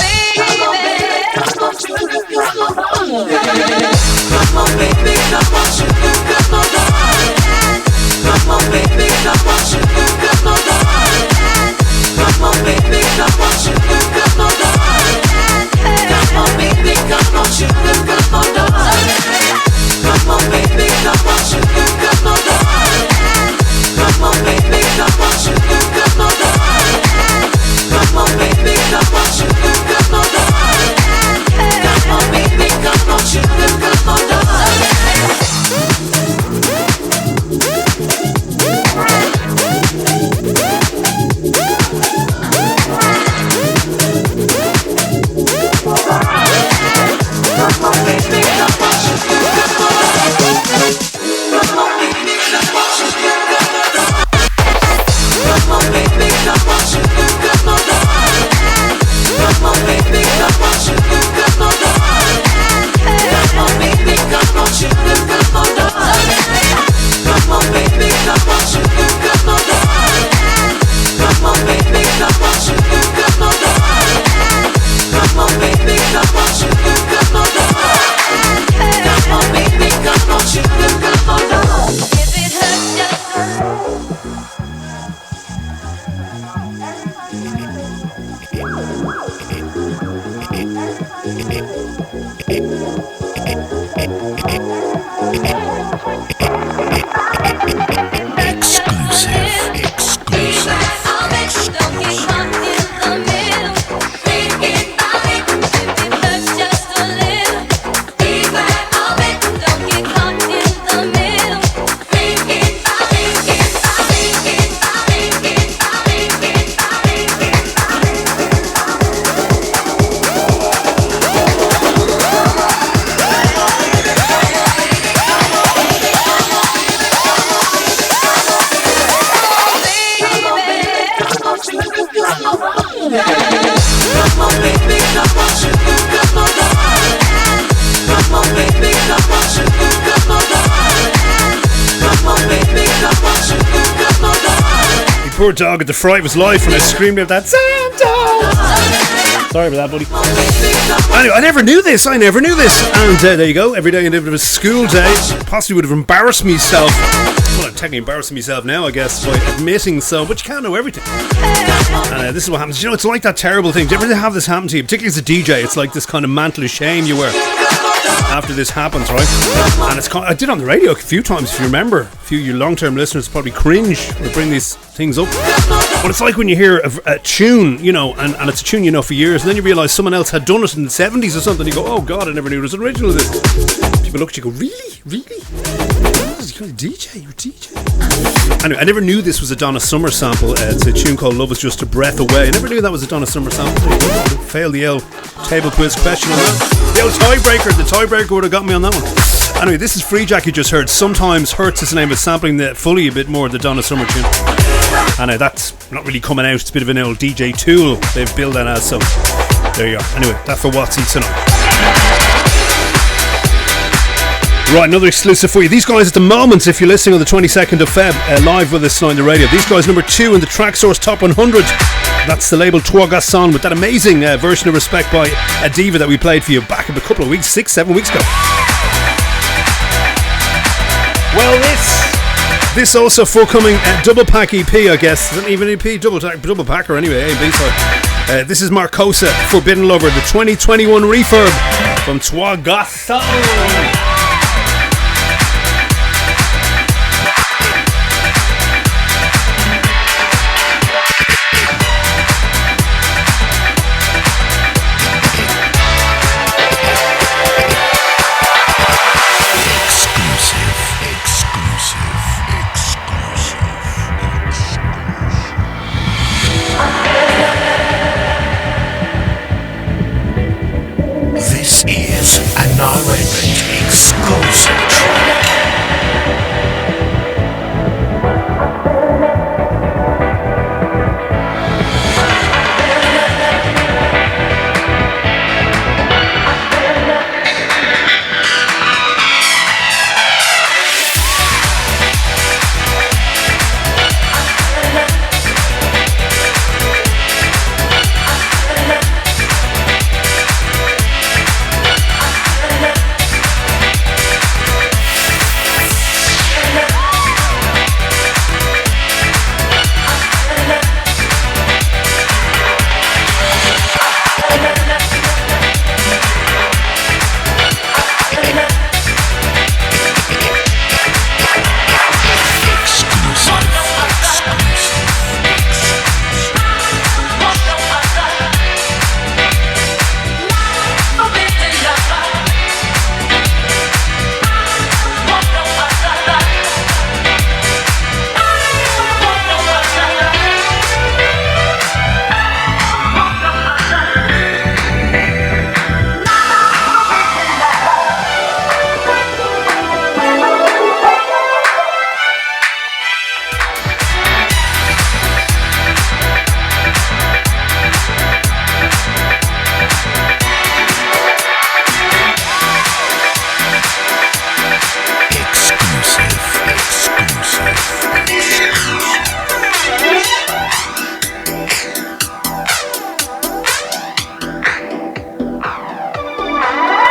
Poor dog at the fright was life when I screamed out that sometimes. Sorry about that, buddy. Anyway, I never knew this. And there you go. Every day in a school day, possibly would have embarrassed myself. Well, I'm technically embarrassing myself now, I guess, by admitting so, but you can't know everything. This is what happens. You know, it's like that terrible thing. Do you ever have this happen to you? Particularly as a DJ, it's like this kind of mantle of shame you wear after this happens, right? And it's I did on the radio a few times, if you remember. A few of you long-term listeners probably cringe when I bring these things up. But it's like when you hear a tune, you know, and it's a tune you know for years, and then you realise someone else had done it in the 70s or something. You go, oh God, I never knew it was original. This. People look at you and go, really? You're a DJ. Anyway, I never knew this was a Donna Summer sample. It's a tune called Love Is Just a Breath Away. I never knew that was a Donna Summer sample. Failed the old table quiz question on that. The old tiebreaker. The tiebreaker would have got me on that one. Anyway, this is Free Jack you just heard. Sometimes Hurts is the name of sampling fully a bit more of the Donna Summer tune. And that's not really coming out. It's a bit of an old DJ tool they've built that as. So there you are. Anyway, that's for Watsy tonight. Right, another exclusive for you. These guys at the moment, if you're listening on the 22nd of Feb, live with us tonight on the radio. These guys number 2 in the Tracksource Top 100. That's the label Trois with that amazing version of Respect by a diva that we played for you back a couple of weeks, 6-7 weeks ago. Well, this also forthcoming double pack EP, I guess. Isn't even EP, double packer anyway, A and B side. This is Marcosa, Forbidden Lover, the 2021 refurb from Trois. This is a Niall Redmond exclusive track.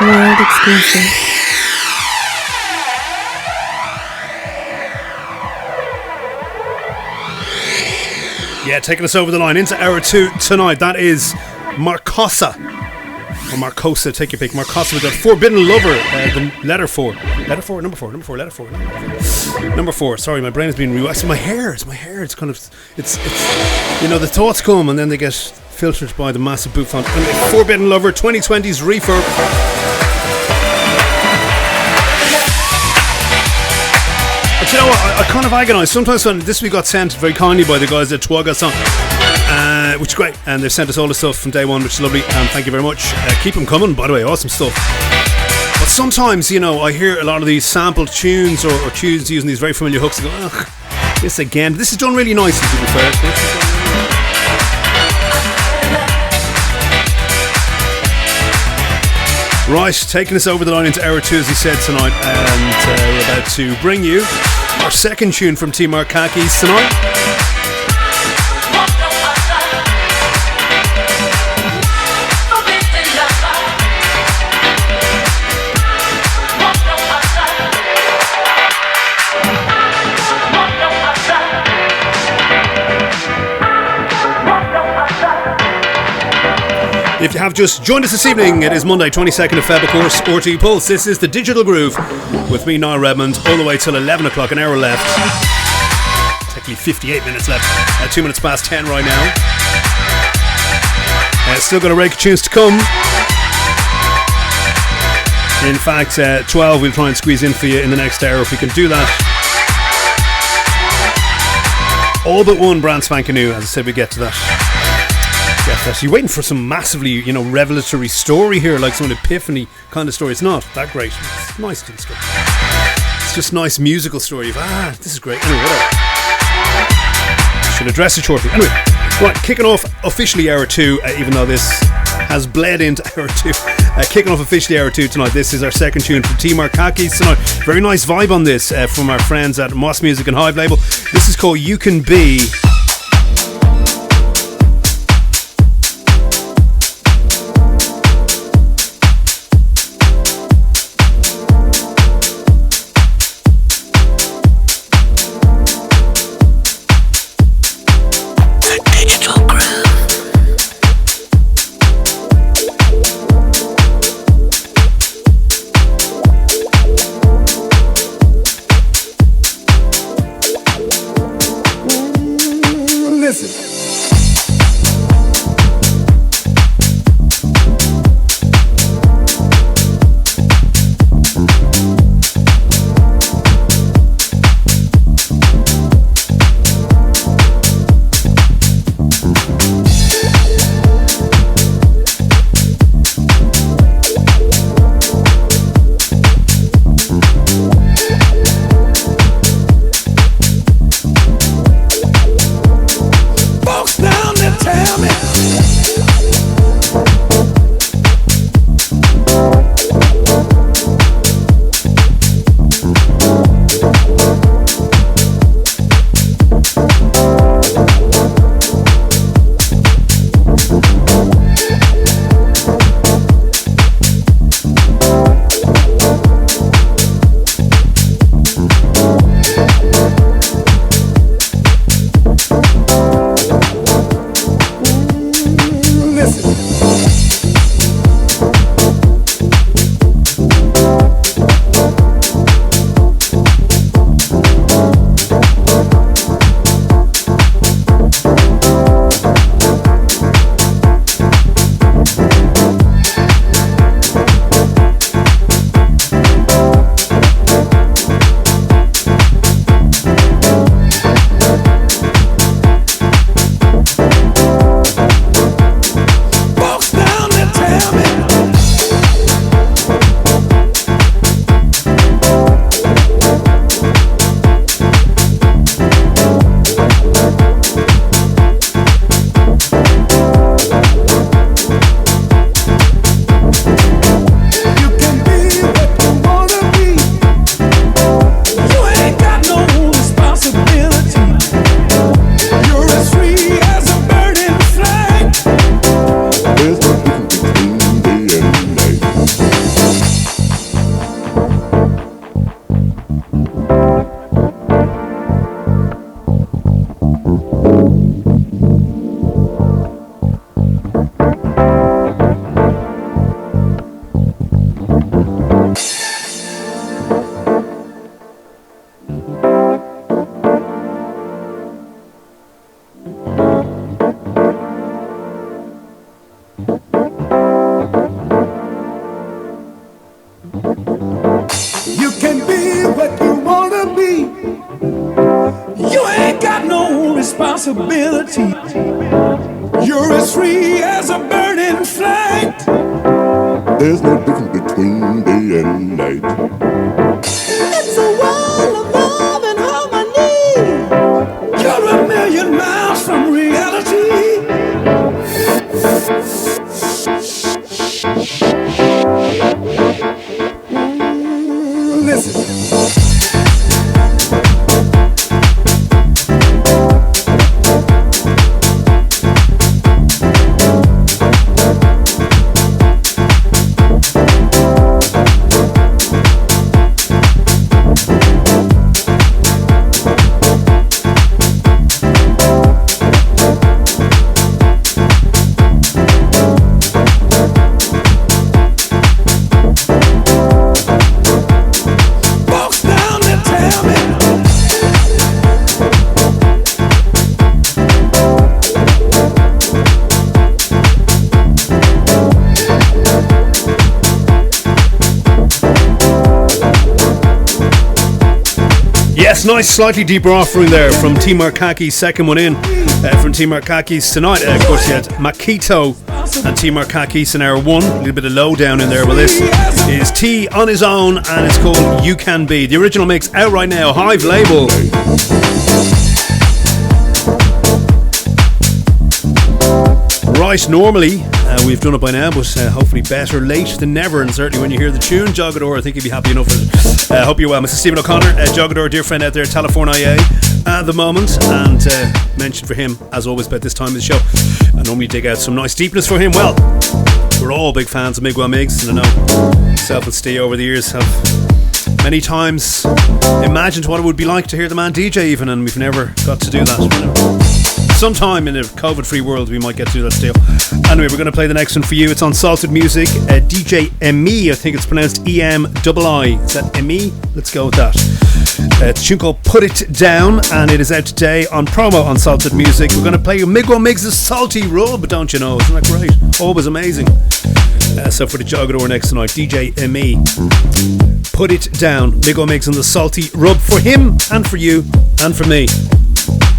World exclusive. Yeah, taking us over the line into hour 2 tonight. That is Marcosa. Or Marcosa, take your pick. Marcosa with the Forbidden Lover. The letter 4. Letter 4? Number 4. Number 4. Sorry, my brain has been it's my hair. It's kind of it's you know, the thoughts come and then they get filtered by the massive boot font. And the Forbidden Lover 2020's Refurb. But you know what, I kind of agonise sometimes when this week got sent very kindly by the guys at Trois, which is great, and they've sent us all the stuff from day one, which is lovely, and thank you very much. Keep them coming, by the way, awesome stuff. But sometimes, you know, I hear a lot of these sampled tunes or tunes using these very familiar hooks and go, ugh, this again. This is done really nicely, to be fair. Right, taking us over the line into hour 2, as he said tonight, and we're about to bring you our second tune from T.Markakis tonight. If you have just joined us this evening, it is Monday, 22nd of Feb, of course, RTE Pulse. This is the Digital Groove with me, Niall Redmond, all the way till 11 o'clock, an hour left. Technically 58 minutes left, 2 minutes past 10 right now. Still got a rake of tunes to come. In fact, 12 we'll try and squeeze in for you in the next hour if we can do that. All but one brand spanking new, as I said, we get to that. You're waiting for some massively, revelatory story here, like some epiphany kind of story. It's not that great. It's nice to stuff. It's just nice musical story. This is great. Anyway, whatever. Should address it shortly. Anyway, right, kicking off officially hour 2, even though this has bled into hour 2. Kicking off officially hour 2 tonight. This is our second tune from T.Markakis tonight. Very nice vibe on this from our friends at Moss Music and Hive label. This is called You Can Be. You're as free as a burning flag. There's no difference between day and night. It's a world of love and harmony. You're a million miles from reality. Listen. Yes, nice, slightly deeper offering there from T.Markakis, second one in from T.Markakis tonight. Of course, you had Makito and T.Markakis in hour one. A little bit of low down in there. Well, this is T on his own, and it's called You Can Be. The original mix out right now, Hive label. Right, normally we've done it by now, but hopefully better late than never, and certainly when you hear the tune Jogador, I think you'll be happy enough with it. Hope you're well. Mr. Stephen O'Connor, Jogador, dear friend out there, California at the moment, and mentioned for him, as always, about this time of the show, I normally dig out some nice deepness for him. Well, we're all big fans of Miguel Migs, and I know myself and Steve over the years have many times imagined what it would be like to hear the man DJ even, and we've never got to do that. Sometime in a COVID-free world we might get to do that still. Anyway, we're going to play the next one for you. It's on Salted Music. DJ Emii, I think it's pronounced E-M-I-I. Is that Emii? Let's go with that. It's a tune called Put It Down, and it is out today on promo on Salted Music. We're going to play you Miguel Migs Salty Rub, don't you know? Isn't that great? Always amazing. So for the Jogador next tonight, DJ Emii, Put It Down. Miguel Migs and the Salty Rub for him and for you and for me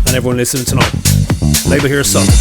and everyone listening tonight. Label here is Salted.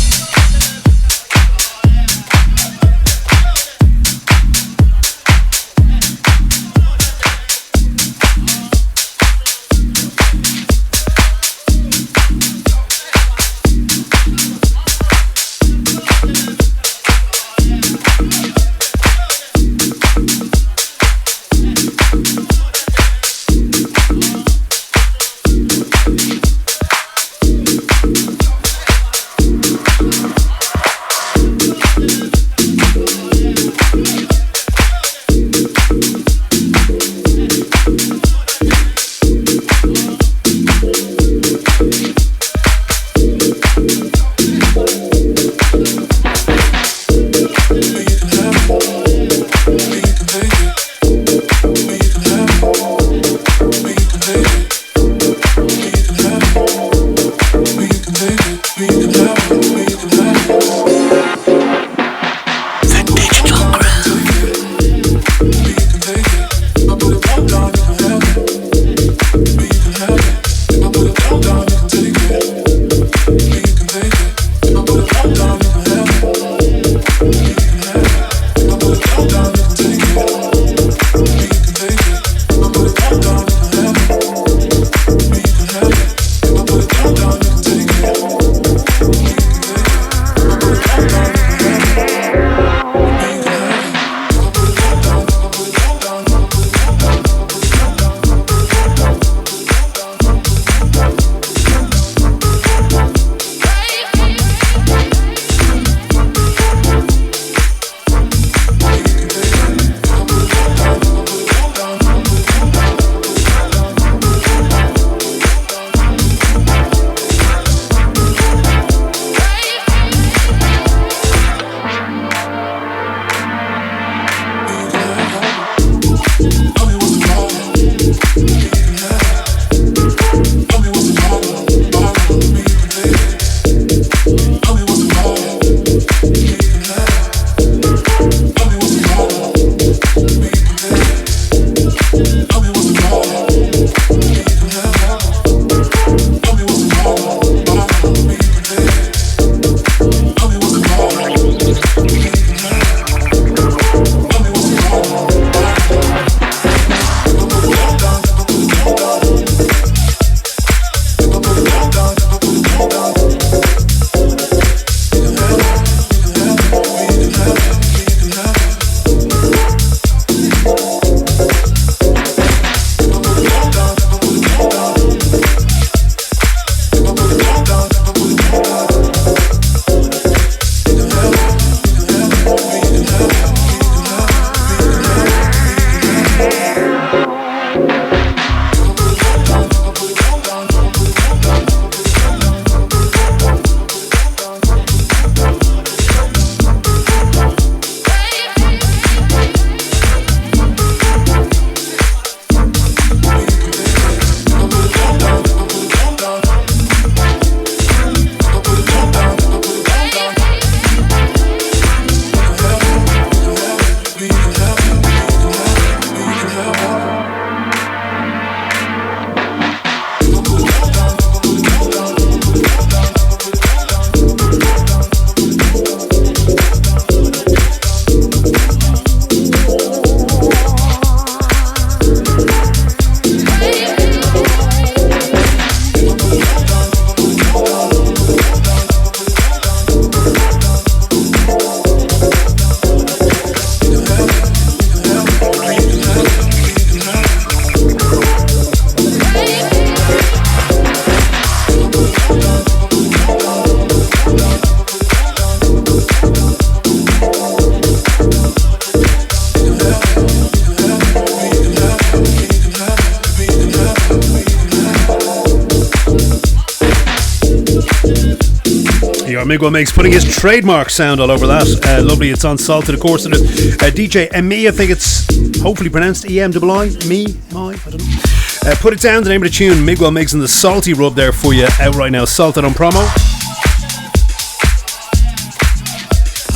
are. Miguel Migs putting his trademark sound all over that. Lovely. It's on Salted, of course. It is. DJ Emii, I think it's hopefully pronounced EMII. Me? I don't know. Put it down, the name of the tune. Miguel Migs and the Salty Rub there for you out right now. Salted on promo.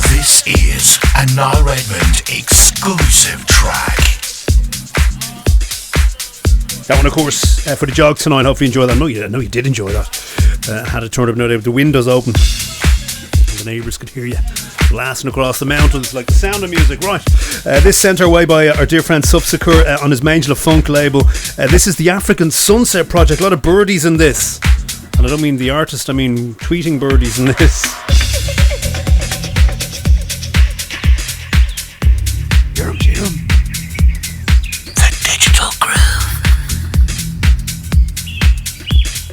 This is a Niall Redmond exclusive track. That one, of course, for the jog tonight. Hopefully you enjoy that. I know you did enjoy that. Had it turned up now with the windows open. And the neighbours could hear you blasting across the mountains like the sound of music. Right. This sent our way by our dear friend Subsakur on his Mangel of Funk label. This is the African Sunset Project. A lot of birdies in this. And I don't mean the artist, I mean tweeting birdies in this. Jim. The Digital Groove.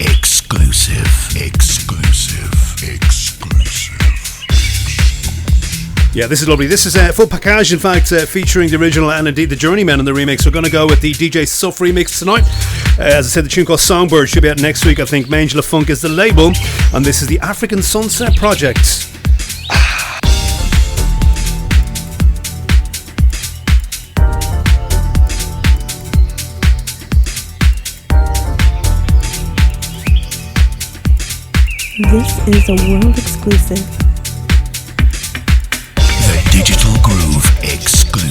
Exclusive. Yeah, this is lovely. This is full package, in fact, featuring the original and indeed the Journeymen in the remix. We're going to go with the DJ Suff remix tonight. As I said, the tune called Songbird should be out next week, I think. Mangel of Funk is the label, and this is the African Sunset Project. This is a world exclusive. The Digital Groove exclusive.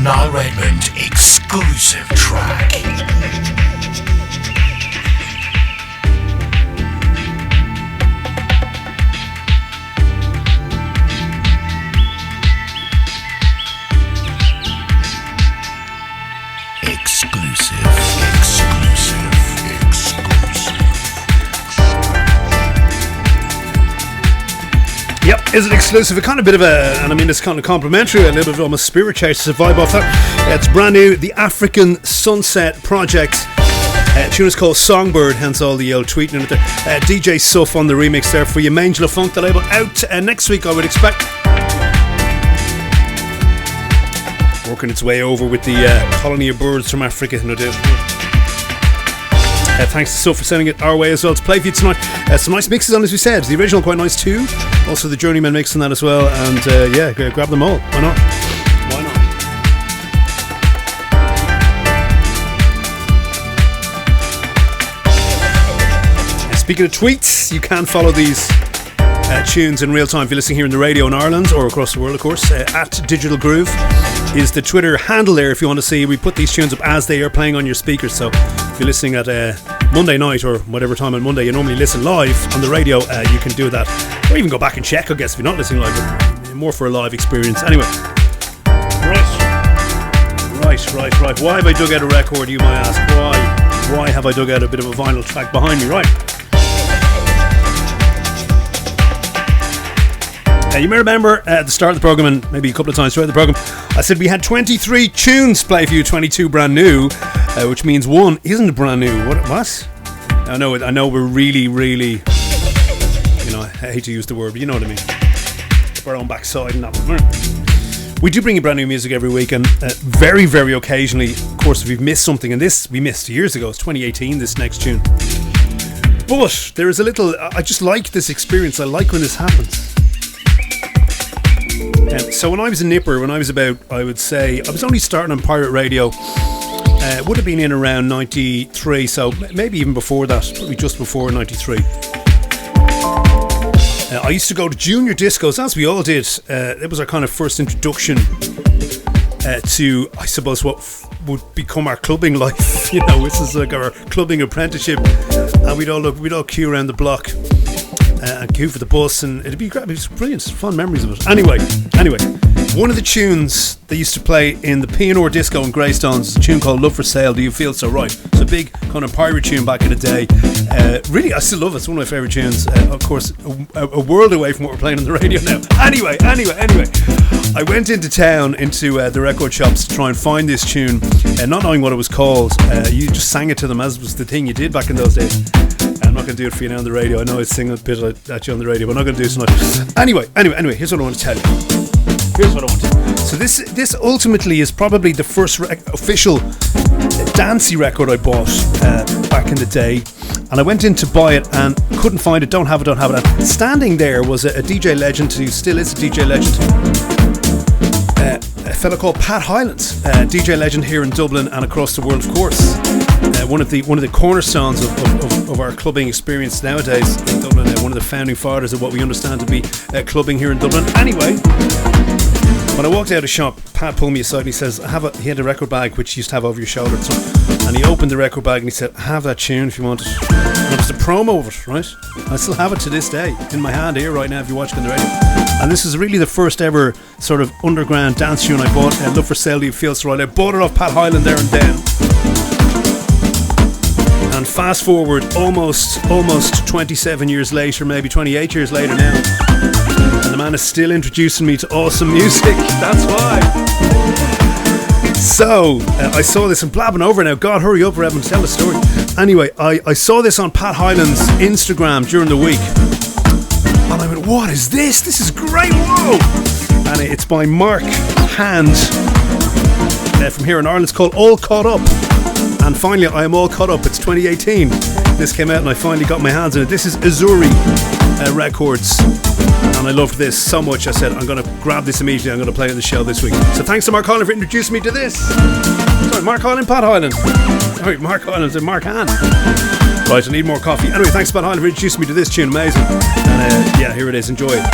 Niall Redmond exclusive track. Yep, is it exclusive? A kind of bit of a, and I mean it's kind of complimentary, a little bit of almost spirit chase vibe off that. It's brand new, the African Sunset Project. Tune is called Songbird, hence all the old tweeting it there. DJ Suff on the remix there for you. Mangel of Funk, the label out next week, I would expect. Working its way over with the colony of birds from Africa, no doubt. Thanks to Soph for sending it our way as well to play for you tonight. Some nice mixes on, as we said. The original quite nice too. Also the Journeyman mix on that as well. And yeah, grab them all. Why not? Why not? And speaking of tweets, you can follow these tunes in real time if you're listening here in the radio in Ireland or across the world, of course. At Digital Groove is the Twitter handle there if you want to see. We put these tunes up as they are playing on your speakers. So if you're listening at Monday night or whatever time on Monday you normally listen live on the radio, you can do that. Or even go back and check, I guess, if you're not listening live. But more for a live experience. Anyway. Right. Why have I dug out a record, you might ask? Why have I dug out a bit of a vinyl track behind me? Right. You may remember at the start of the programme, and maybe a couple of times throughout the programme, I said we had 23 tunes play for you, 22 brand new, which means one isn't brand new. What? I know we're really, you know, I hate to use the word, but you know what I mean. Up our own backside and that one. We do bring you brand new music every week, and very, very occasionally, of course, if we've missed something, and this we missed years ago, it's 2018, this next tune. But there is a little, I just like this experience, I like when this happens. So when I was a nipper, when I was about, I would say, I was only starting on pirate radio, it would have been in around 93, so maybe even before that, probably just before 93. I used to go to junior discos, as we all did. It was our kind of first introduction to, I suppose, what would become our clubbing life. You know, this is like our clubbing apprenticeship, and we'd all queue around the block and queue for the bus, and it'd be great. It was brilliant, fun memories of it. Anyway, one of the tunes they used to play in the P&R Disco in Greystones is a tune called Love for Sale, Do You Feel So Right? It's a big kind of pirate tune back in the day. Really, I still love it. It's one of my favourite tunes. Of course, a world away from what we're playing on the radio now. Anyway, I went into town, into the record shops to try and find this tune, not knowing what it was called. You just sang it to them as was the thing you did back in those days. I'm not going to do it for you now on the radio. I know I sing a bit at you on the radio, but I'm not going to do it tonight. Anyway, here's what I want to tell you. So this ultimately is probably the first official dancey record I bought back in the day, and I went in to buy it and couldn't find it. Don't have it. And standing there was a DJ legend who still is a DJ legend. A fellow called Pat Hyland, DJ legend here in Dublin and across the world, of course. One of the cornerstones of our clubbing experience nowadays in Dublin. One of the founding fathers of what we understand to be clubbing here in Dublin. Anyway, when I walked out of the shop, Pat pulled me aside and he says, he had a record bag which you used to have over your shoulder, and he opened the record bag and he said, I have that tune if you want it. And it was the promo of it, right? I still have it to this day in my hand here right now if you're watching the radio. And this is really the first ever sort of underground dance tune I bought. Love for Sale, Do You Feel So Right? I bought it off Pat Hyland there and then. And fast forward almost 27 years later, maybe 28 years later now, and the man is still introducing me to awesome music. That's why. So I saw this and blabbing over now. God, hurry up, Redmond, tell the story. Anyway, I saw this on Pat Hyland's Instagram during the week, and I went, what is this? This is great, whoa! And it's by Mark Hand from here in Ireland. It's called All Caught Up. And finally, I am all caught up. It's 2018. This came out and I finally got my hands on it. This is Azuri Records. And I loved this so much, I said, I'm going to grab this immediately. I'm going to play it on the show this week. So thanks to Mark Hyland for introducing me to this. Sorry, Mark Hyland, Pat Hyland. Sorry, Mark Hyland and Mark Hand. Right, I need more coffee. Anyway, thanks Pat Hyland for introducing me to this tune. Amazing. And yeah, here it is. Enjoy it.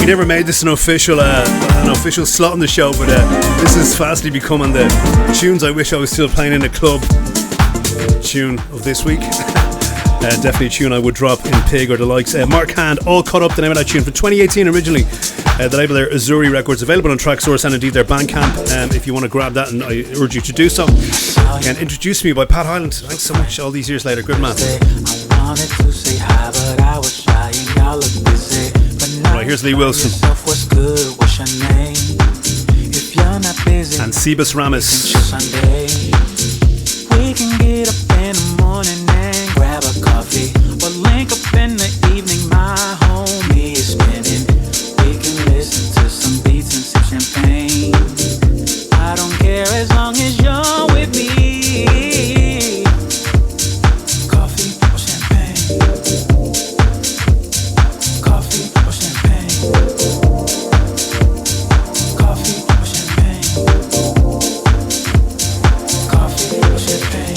never made this an official slot on the show, but this is fastly becoming the tunes I wish I was still playing in a club tune of this week. Definitely a tune I would drop in Pig or the likes. Mark Hand, All Caught Up, the name of that tune from 2018 originally. The label there, Azuri Records, available on Tracksource and indeed their Bandcamp. If you want to grab that, and I urge you to do so. Again, Introduce Me by Pat Hyland. Thanks so much all these years later. Good man. Right, here's Lee Wilson and Sebas Ramis. We can get up in the morning and grab a coffee, or link up in the evening. My homie is spinning. We can listen to some beats and sip champagne. I don't care as long as you're with me. Coffee or champagne? Coffee or champagne? Coffee or champagne? Coffee or champagne?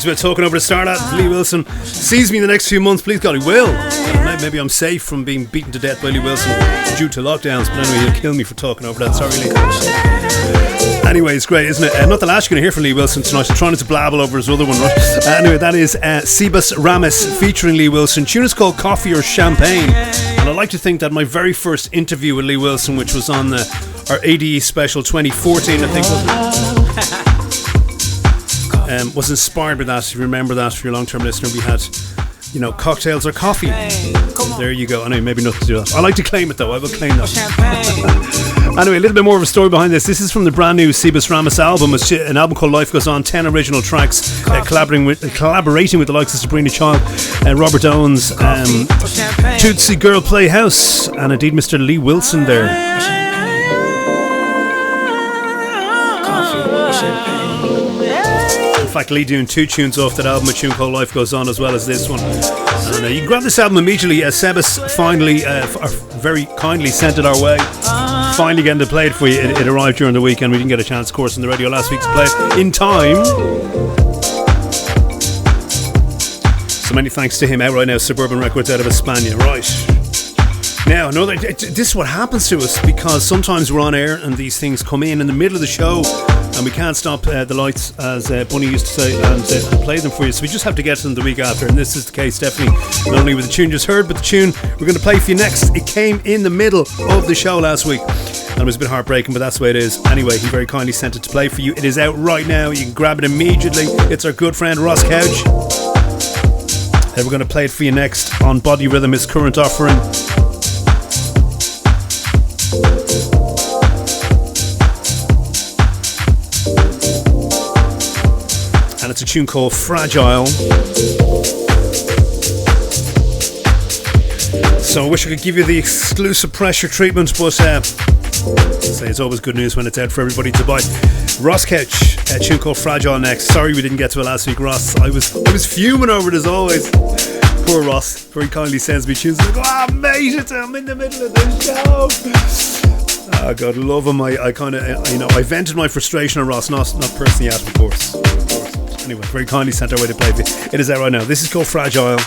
About talking over the start at Lee Wilson sees me in the next few months, please God he will. Maybe I'm safe from being beaten to death by Lee Wilson due to lockdowns, but anyway he'll kill me for talking over that. Sorry Lee. Anyway, it's great, isn't it? Not the last you're going to hear from Lee Wilson tonight. I'm trying to blabble over his other one, right? Anyway, that is Sebas Ramis featuring Lee Wilson. Tune is called Coffee or Champagne, and I like to think that my very first interview with Lee Wilson, which was on our ADE special 2014, I think was inspired by that. If you remember that, for your long-term listener, we had, cocktails or coffee. There you go. Anyway, maybe nothing to do that. I like to claim it though. I will claim that. Anyway, a little bit more of a story behind this. This is from the brand new Sebas Ramis album. It's an album called Life Goes On. 10 original tracks, collaborating with the likes of Sabrina Child, Robert Owens, Tootsie Girl Playhouse, and indeed Mr. Lee Wilson there. In fact, Lee doing 2 tunes off that album, a tune called Life Goes On as well as this one. And you can grab this album immediately. Sebas finally, very kindly sent it our way. Finally getting to play it for you. It arrived during the weekend. We didn't get a chance, of course, on the radio last week to play it in time. So many thanks to him. Out right now, Suburban Records out of España. Right. Now, this is what happens to us because sometimes we're on air and these things come in the middle of the show and we can't stop the lights, as Bunny used to say, and play them for you. So we just have to get to them the week after, and this is the case definitely, not only with the tune just heard, but the tune we're going to play for you next. It came in the middle of the show last week and it was a bit heartbreaking, but that's the way it is. Anyway, he very kindly sent it to play for you. It is out right now. You can grab it immediately. It's our good friend Ross Couch. And we're going to play it for you next on Body Rhythm, his current offering. And it's a tune called Fragile. So I wish I could give you the exclusive pressure treatment, but say it's always good news when it's out for everybody to buy. Ross Couch, a tune called Fragile next. Sorry we didn't get to it last week, Ross. I was fuming over it as always. Poor Ross very kindly sends me tunes like, mate, I'm in the middle of the show. Oh God, love him. I kind of, I vented my frustration on Ross, not personally at him, of course. Anyway, very kindly sent our way to play for you. It is out right now. This is called Fragile.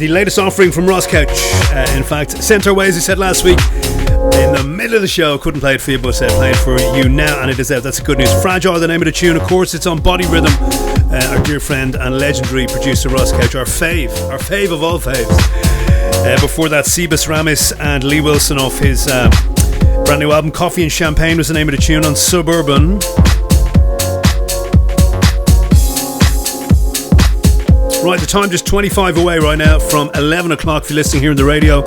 the latest offering from Ross Couch. In fact, sent our way, as we said last week, in the middle of the show. Couldn't play it for you, but play it for you now, and it is out. That's the good news. Fragile, the name of the tune. Of course, it's on Body Rhythm. Our dear friend and legendary producer Ross Couch, our fave of all faves. Before that, Sebas Ramis and Lee Wilson off his brand new album Coffee and Champagne was the name of the tune on Suburban. Right, the time just 25 away right now from 11 o'clock if you're listening here on the radio.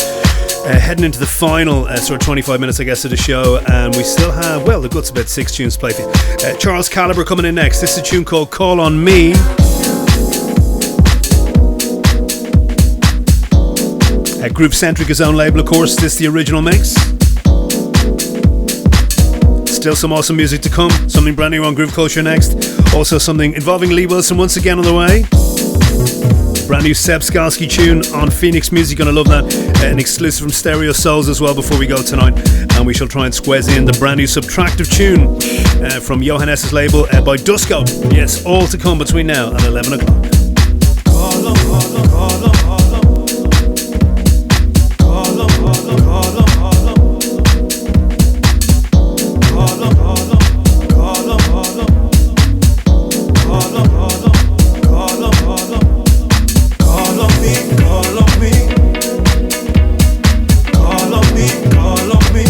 Heading into the final sort of 25 minutes, I guess, of the show, and we still have, well, the guts about 6 tunes to play for you. Charles Caliber coming in next. This is a tune called Call on Me. Group Centric, his own label, of course. This is the original mix. Still some awesome music to come. Something brand new on Groove Culture next. Also something involving Lee Wilson once again on the way. Brand new Seb Skalski tune on Phoenix Music, gonna love that. An exclusive from Stereo Souls as well before we go tonight. And we shall try and squeeze in the brand new Subtractive tune from Johannes' label by Dusko. Yes, all to come between now and 11 o'clock. Call on, call on, call on, call on. Call on, call on, call on, call on. Call on, call on, call on, call on. Call on, call on, call on, call on. Call on me, call on me. Call on me, call on me.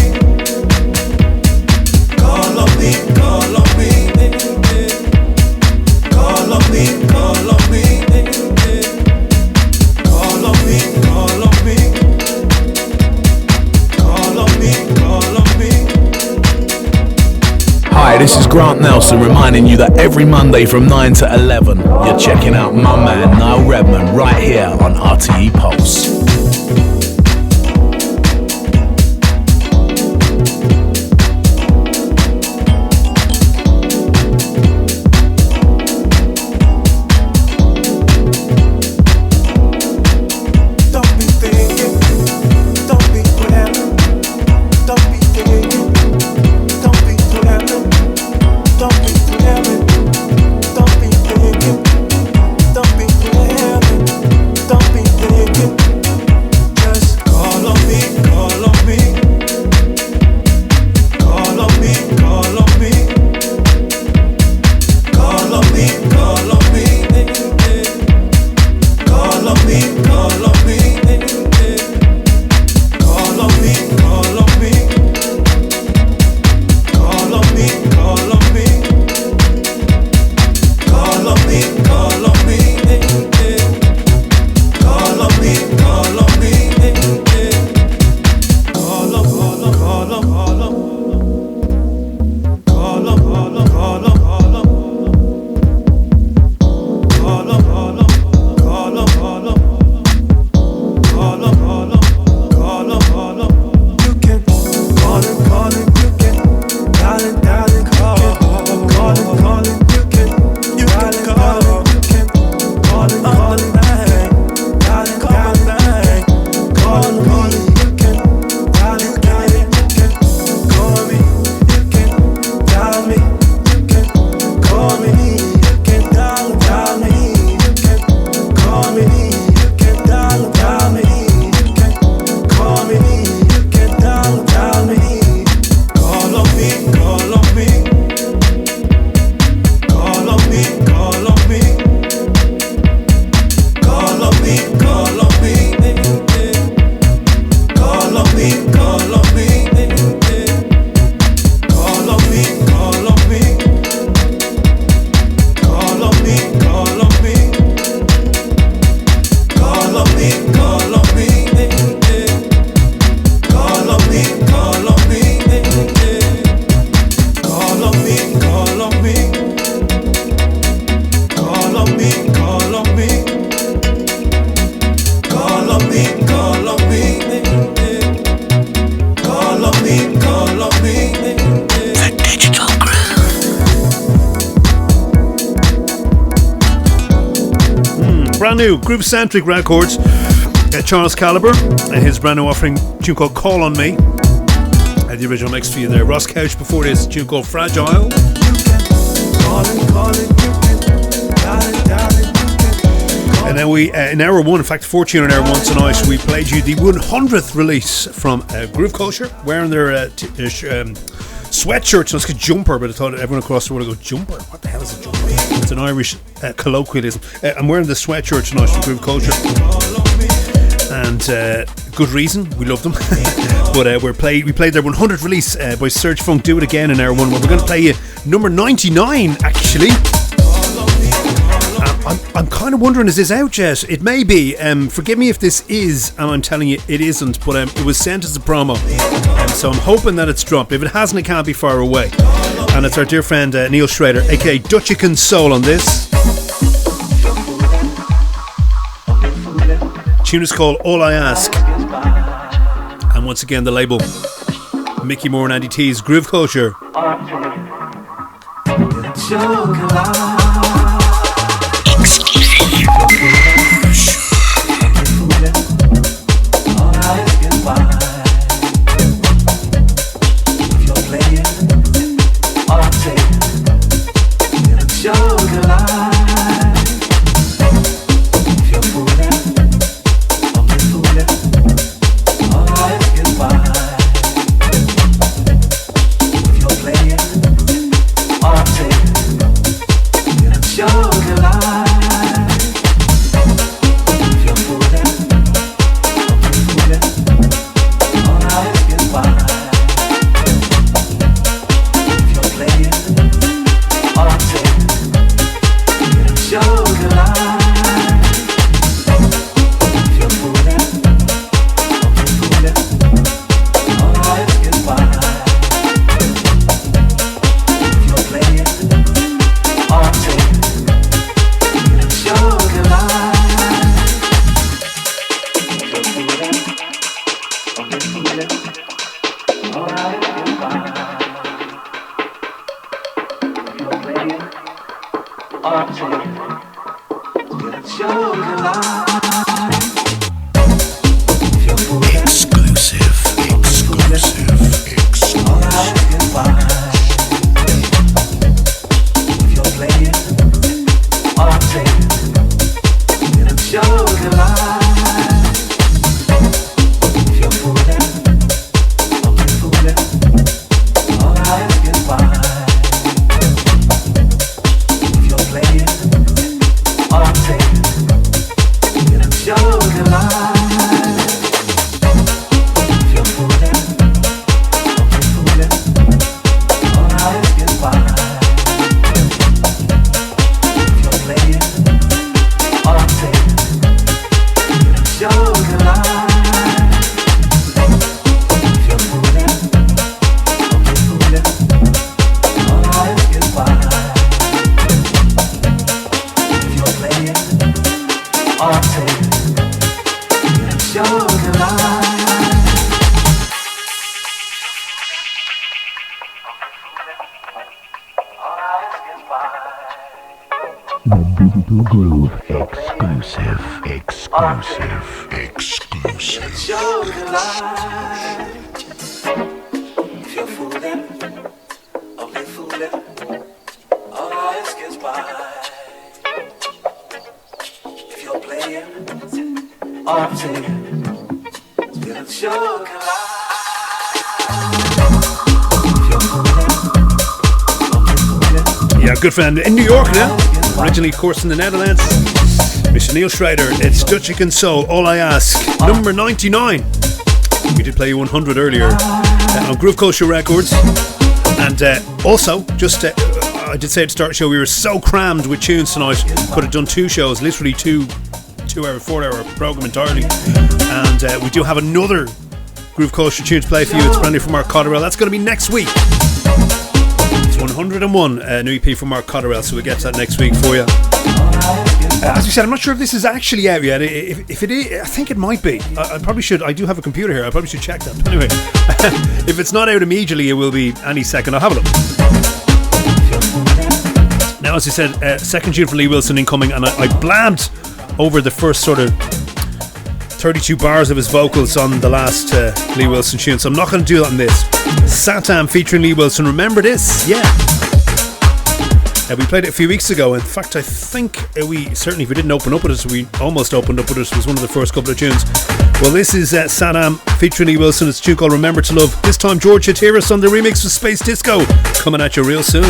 Call on me, call on me. Call on me, call on me. Call on me, call on me. Call on me, call on me. Hi, this is Grant Nelson reminding you that every Monday from 9 to 11, you're checking out my man Niall Redmond right here on RTE Pulse. New Group Centric Records, Charles Caliber and his brand new offering, tune called Call on Me. The original mix for you there. Ross Couch before this, tune called Fragile. And then we, in hour one, in fact, 14 in hour one tonight, we played you the 100th release from Groove Culture, wearing their sweatshirts, and it's a jumper, but I thought everyone across the world would go, jumper? What the hell is a jumper? It's an Irish colloquialism. I'm wearing the sweatshirt tonight from Groove Culture. And good reason, we love them. But we played their 100th release by Serge Funk, Do It Again in hour one. Well, we're going to play you number 99, actually. I'm kind of wondering, is this out yet? It may be. Forgive me if this is, and I'm telling you it isn't, but it was sent as a promo. So I'm hoping that it's dropped. If it hasn't, it can't be far away. And it's our dear friend Neil Schrader, aka Dutchican Soul, on this. Tune is called All I Ask. And once again, the label Mickey Moore and Andy T's Groove Culture. Good friend in New York now, originally of course in the Netherlands, Mr. Neil Schrader. It's Dutchican Soul, All I Ask, number 99. We did play 100 earlier on Groove Culture Records. And also, just I did say at the start of the show, we were so crammed with tunes tonight, could have done two shows, literally 4-hour program entirely. And we do have another Groove Culture tune to play for you. It's brand new from Mark Cotterell. That's going to be next week. 101 new EP from Mark Cotterell, so we'll get to that next week for you. As we said, I'm not sure if this is actually out yet. If it is, I think it might be. I probably should. I do have a computer here. I probably should check that. But anyway, if it's not out immediately, it will be any second. I'll have a look. Now, as I said, second tune from Lee Wilson incoming, and I blabbed over the first sort of 32 bars of his vocals on the last Lee Wilson tune, so I'm not going to do that on this. Satam featuring Lee Wilson. Remember this? Yeah. We played it a few weeks ago. In fact, I think we certainly, if we didn't open up with us, we almost opened up with us. It was one of the first couple of tunes. Well, this is Saddam featuring Lee Wilson. It's a tune called Remember to Love. This time, George Hatiris on the remix of Space Disco. Coming at you real soon.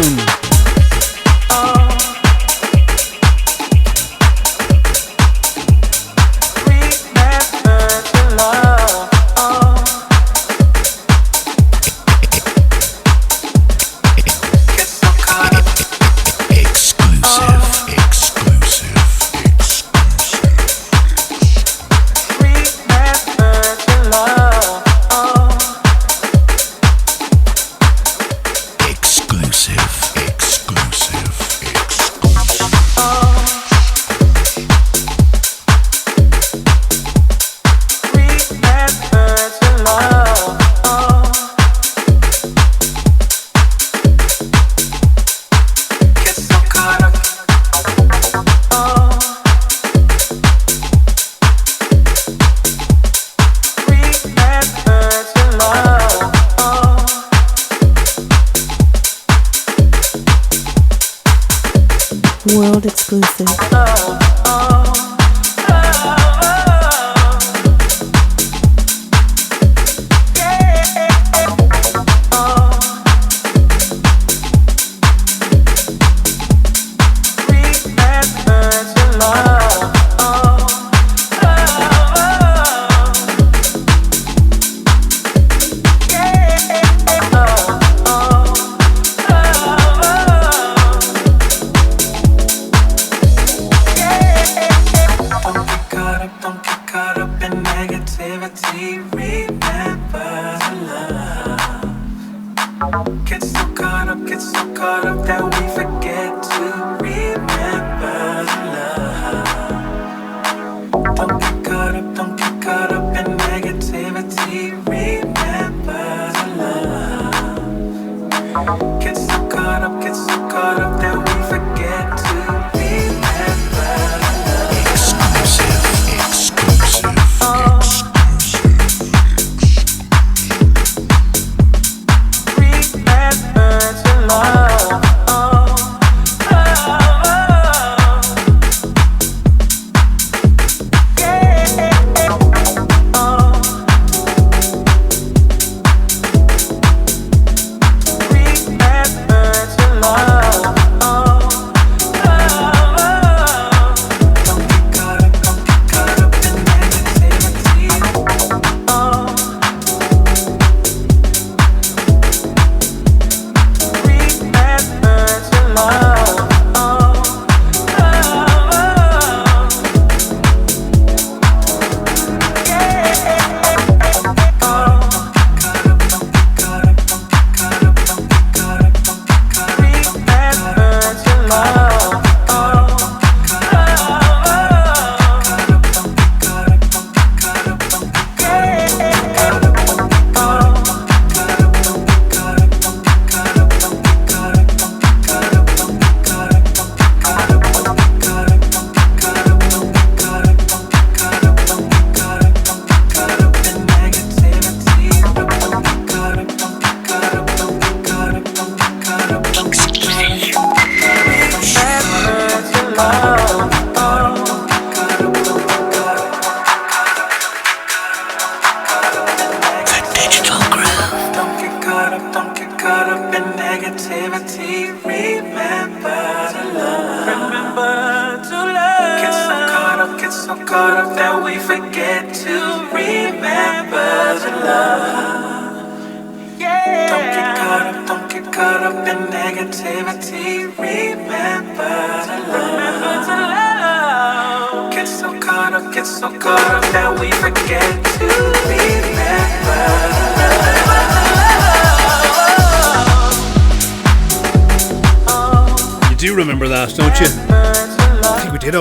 World exclusive.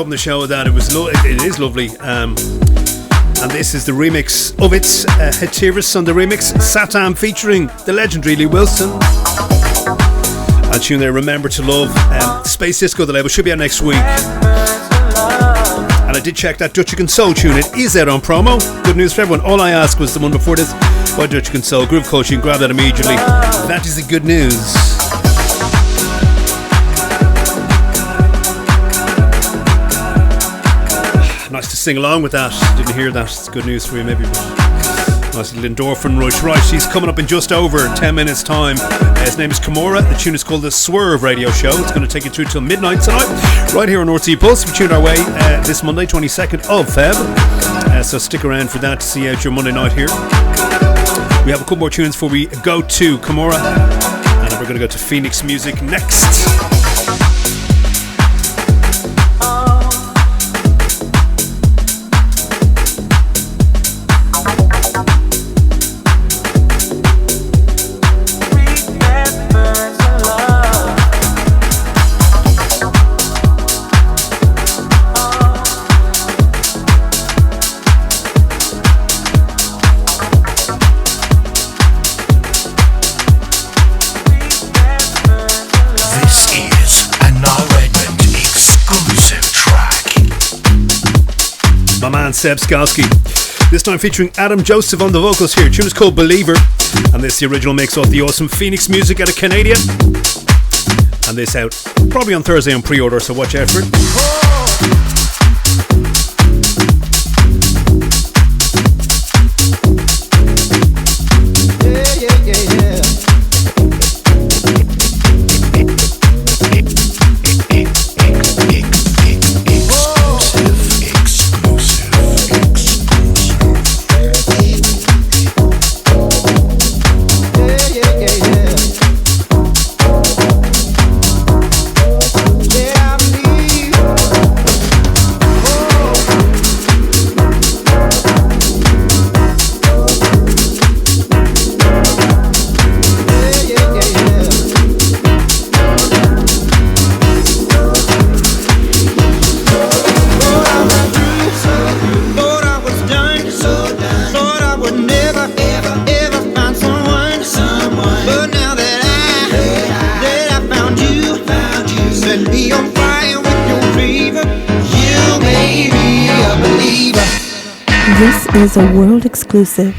The show with that. It is lovely, and this is the remix of it. Hatiris on the remix, Satam featuring the legendary Lee Wilson. And tune there, Remember to Love. Space Disco, the label, should be out next week. And I did check that Dutch Soul tune. It is out on promo. Good news for everyone. All I asked was the one before this by Dutch Soul Groove Coaching. Grab that immediately. That is the good news. sing along with that. Didn't hear that. It's good news for you, maybe. Nice little endorphin rush. Right, she's coming up in just over 10 minutes' time. His name is Kimura. The tune is called The Swerve Radio Show. It's going to take you through till midnight tonight, right here on RTE Pulse. We tuned our way this Monday, 22nd of Feb. So stick around for that to see out your Monday night here. We have a couple more tunes before we go to Kimura. And we're going to go to Phoenix Music next. Seb Skalski. This time featuring Adam Joseph on the vocals here. The tune is called Believer, and this is the original mix off the awesome Phoenix Music out of Canada. And this out probably on Thursday on pre-order, so watch out for it. This is a world exclusive.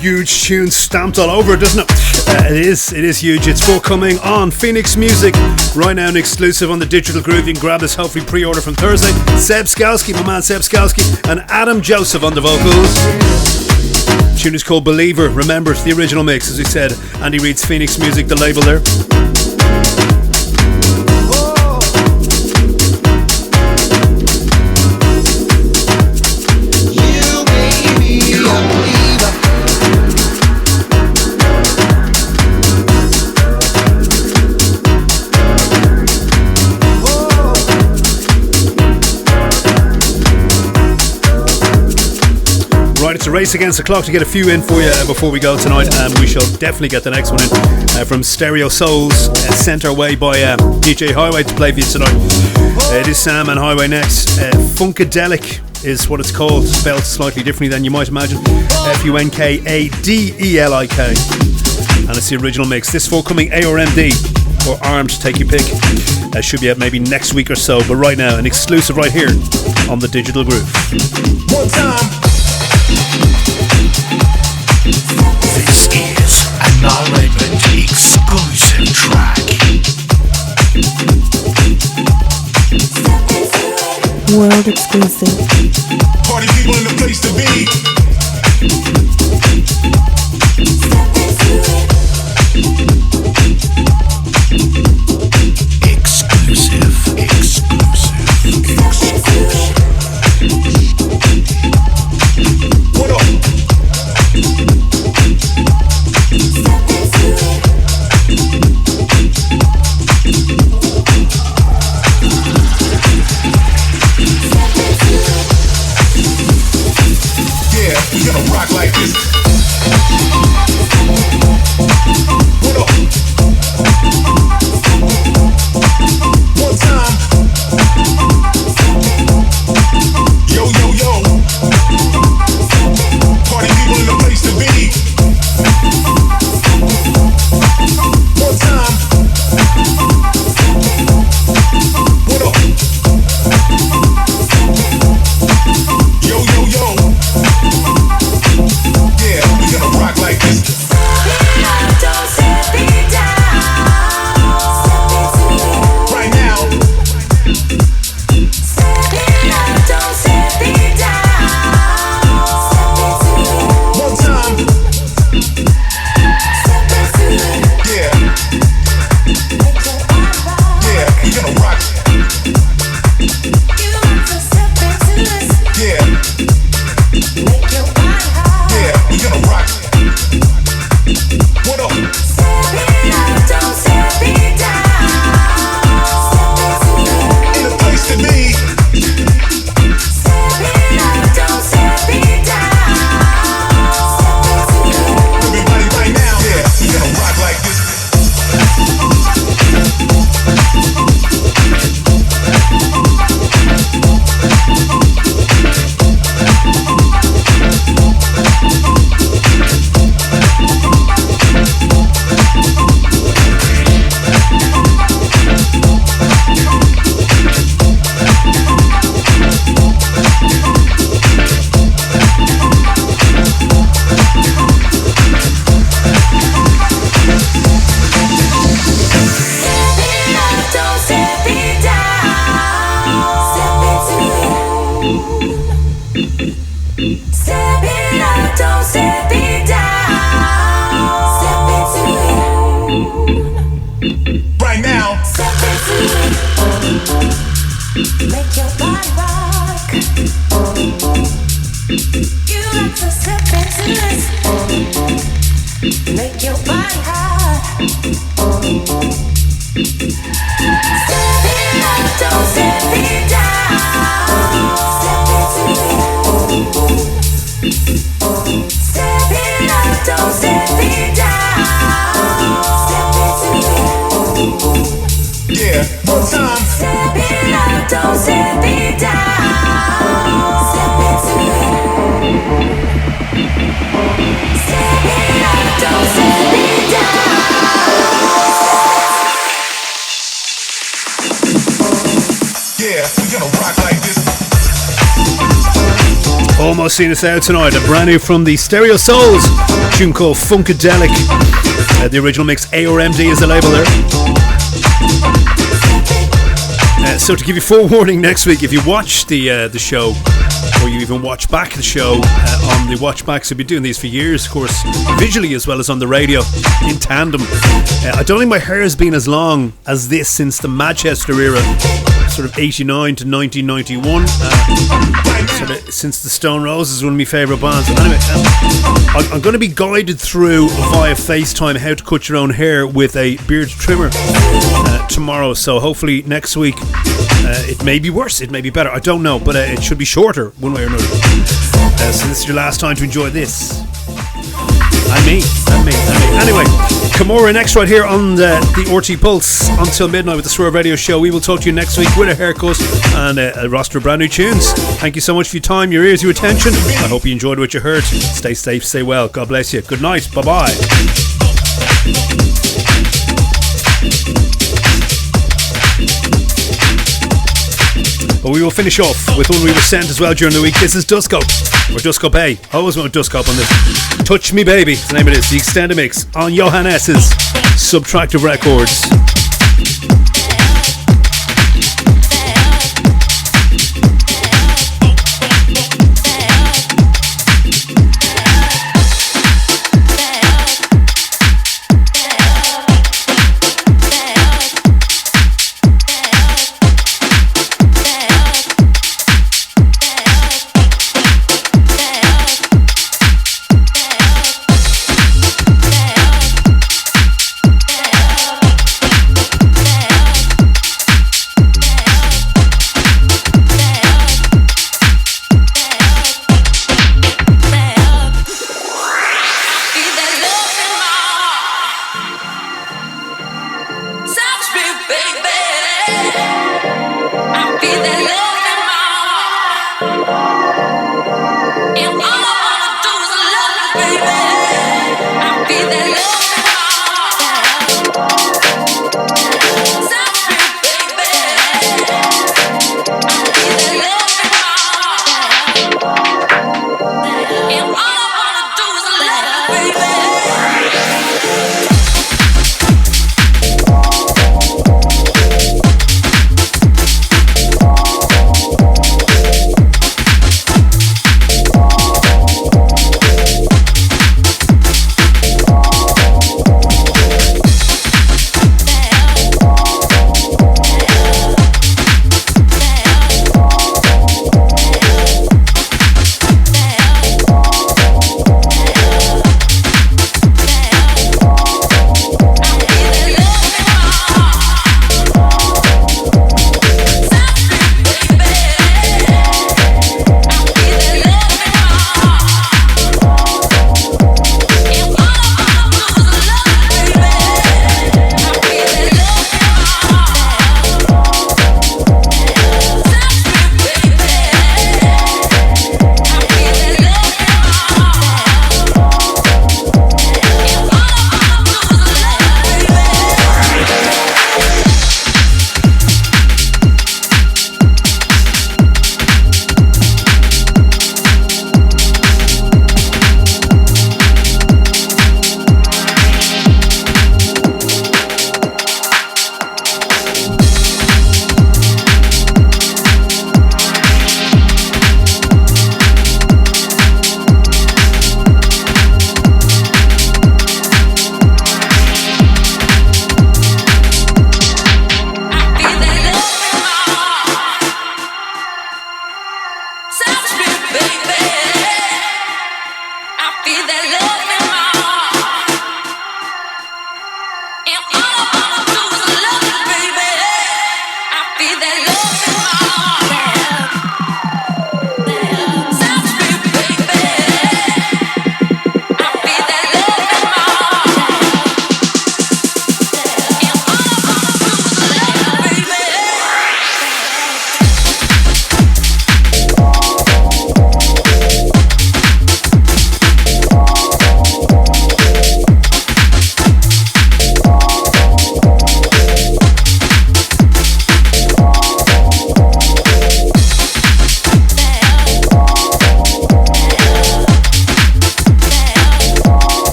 Huge tune stamped all over it, doesn't it? It is huge. It's forthcoming on Phoenix Music right now, an exclusive on the Digital Groove. You can grab this hopefully pre-order from Thursday. Seb Skalski, my man Seb Skalski, and Adam Joseph on the vocals. The tune is called Believer. Remember, it's the original mix, as we said. Andy Reid's Phoenix Music, the label there. Right, it's a race against the clock to get a few in for you before we go tonight, and we shall definitely get the next one in from Stereo Souls, sent our way by DJ Highway to play for you tonight. It is Sam and Highway next. Funkadelic is what it's called, spelled slightly differently than you might imagine. Funkadelic, and it's the original mix. This forthcoming ARMD or Armed, take your pick. Should be out maybe next week or so, but right now an exclusive right here on the Digital Groove. One time. This is a Niall Redmond exclusive track. World exclusive. Party people in the place to be. Exclusive, exclusive, exclusive. What up? Yeah, we gonna rock like this. What up? One time. Yo, yo, yo. Party people in the place to be. One time. What up? Yo, yo, yo. Yeah, we gonna rock like this. Right now. One time. Yeah. Yeah, we gonna rock. Yeah. Yeah, we gonna rock. What up? In a place to be. Everybody right now. Yeah, we gonna rock like this. Right now. Make your body rock. You like to step into this. Make your body hot. Step it up, don't step it down. Step it up, don't step it down. Yeah, one time. Step it up, don't step it down. Step into it. Step it up, don't step it down. Yeah, we gonna rock like this. Almost seen us out tonight. A brand new from the Stereo Souls, tune called Funkadelic. The original mix, ARMD is the label there. So to give you forewarning, next week, if you watch the show, or you even watch back the show on the watchbacks, we've been doing these for years, of course, visually as well as on the radio, in tandem. I don't think my hair has been as long as this since the Manchester era, sort of 89 to 1991, sort of since the Stone Roses, one of my favourite bands. Anyway, I'm going to be guided through via FaceTime how to cut your own hair with a beard trimmer tomorrow, so hopefully next week it may be worse, it may be better, I don't know, but it should be shorter one way or another. So this is your last time to enjoy this. And me. Anyway, Kamora next right here on the RTE Pulse until midnight with the Swerve Radio Show. We will talk to you next week with a haircut and a roster of brand new tunes. Thank you so much for your time, your ears, your attention. I hope you enjoyed what you heard. Stay safe, stay well. God bless you. Good night. Bye-bye. But we will finish off with one we were sent as well during the week. This is Duscope, or Duscope A. I always want Duscope on this. Touch Me Baby, the name of it is, the extended mix on Johann S's Subtractive Records.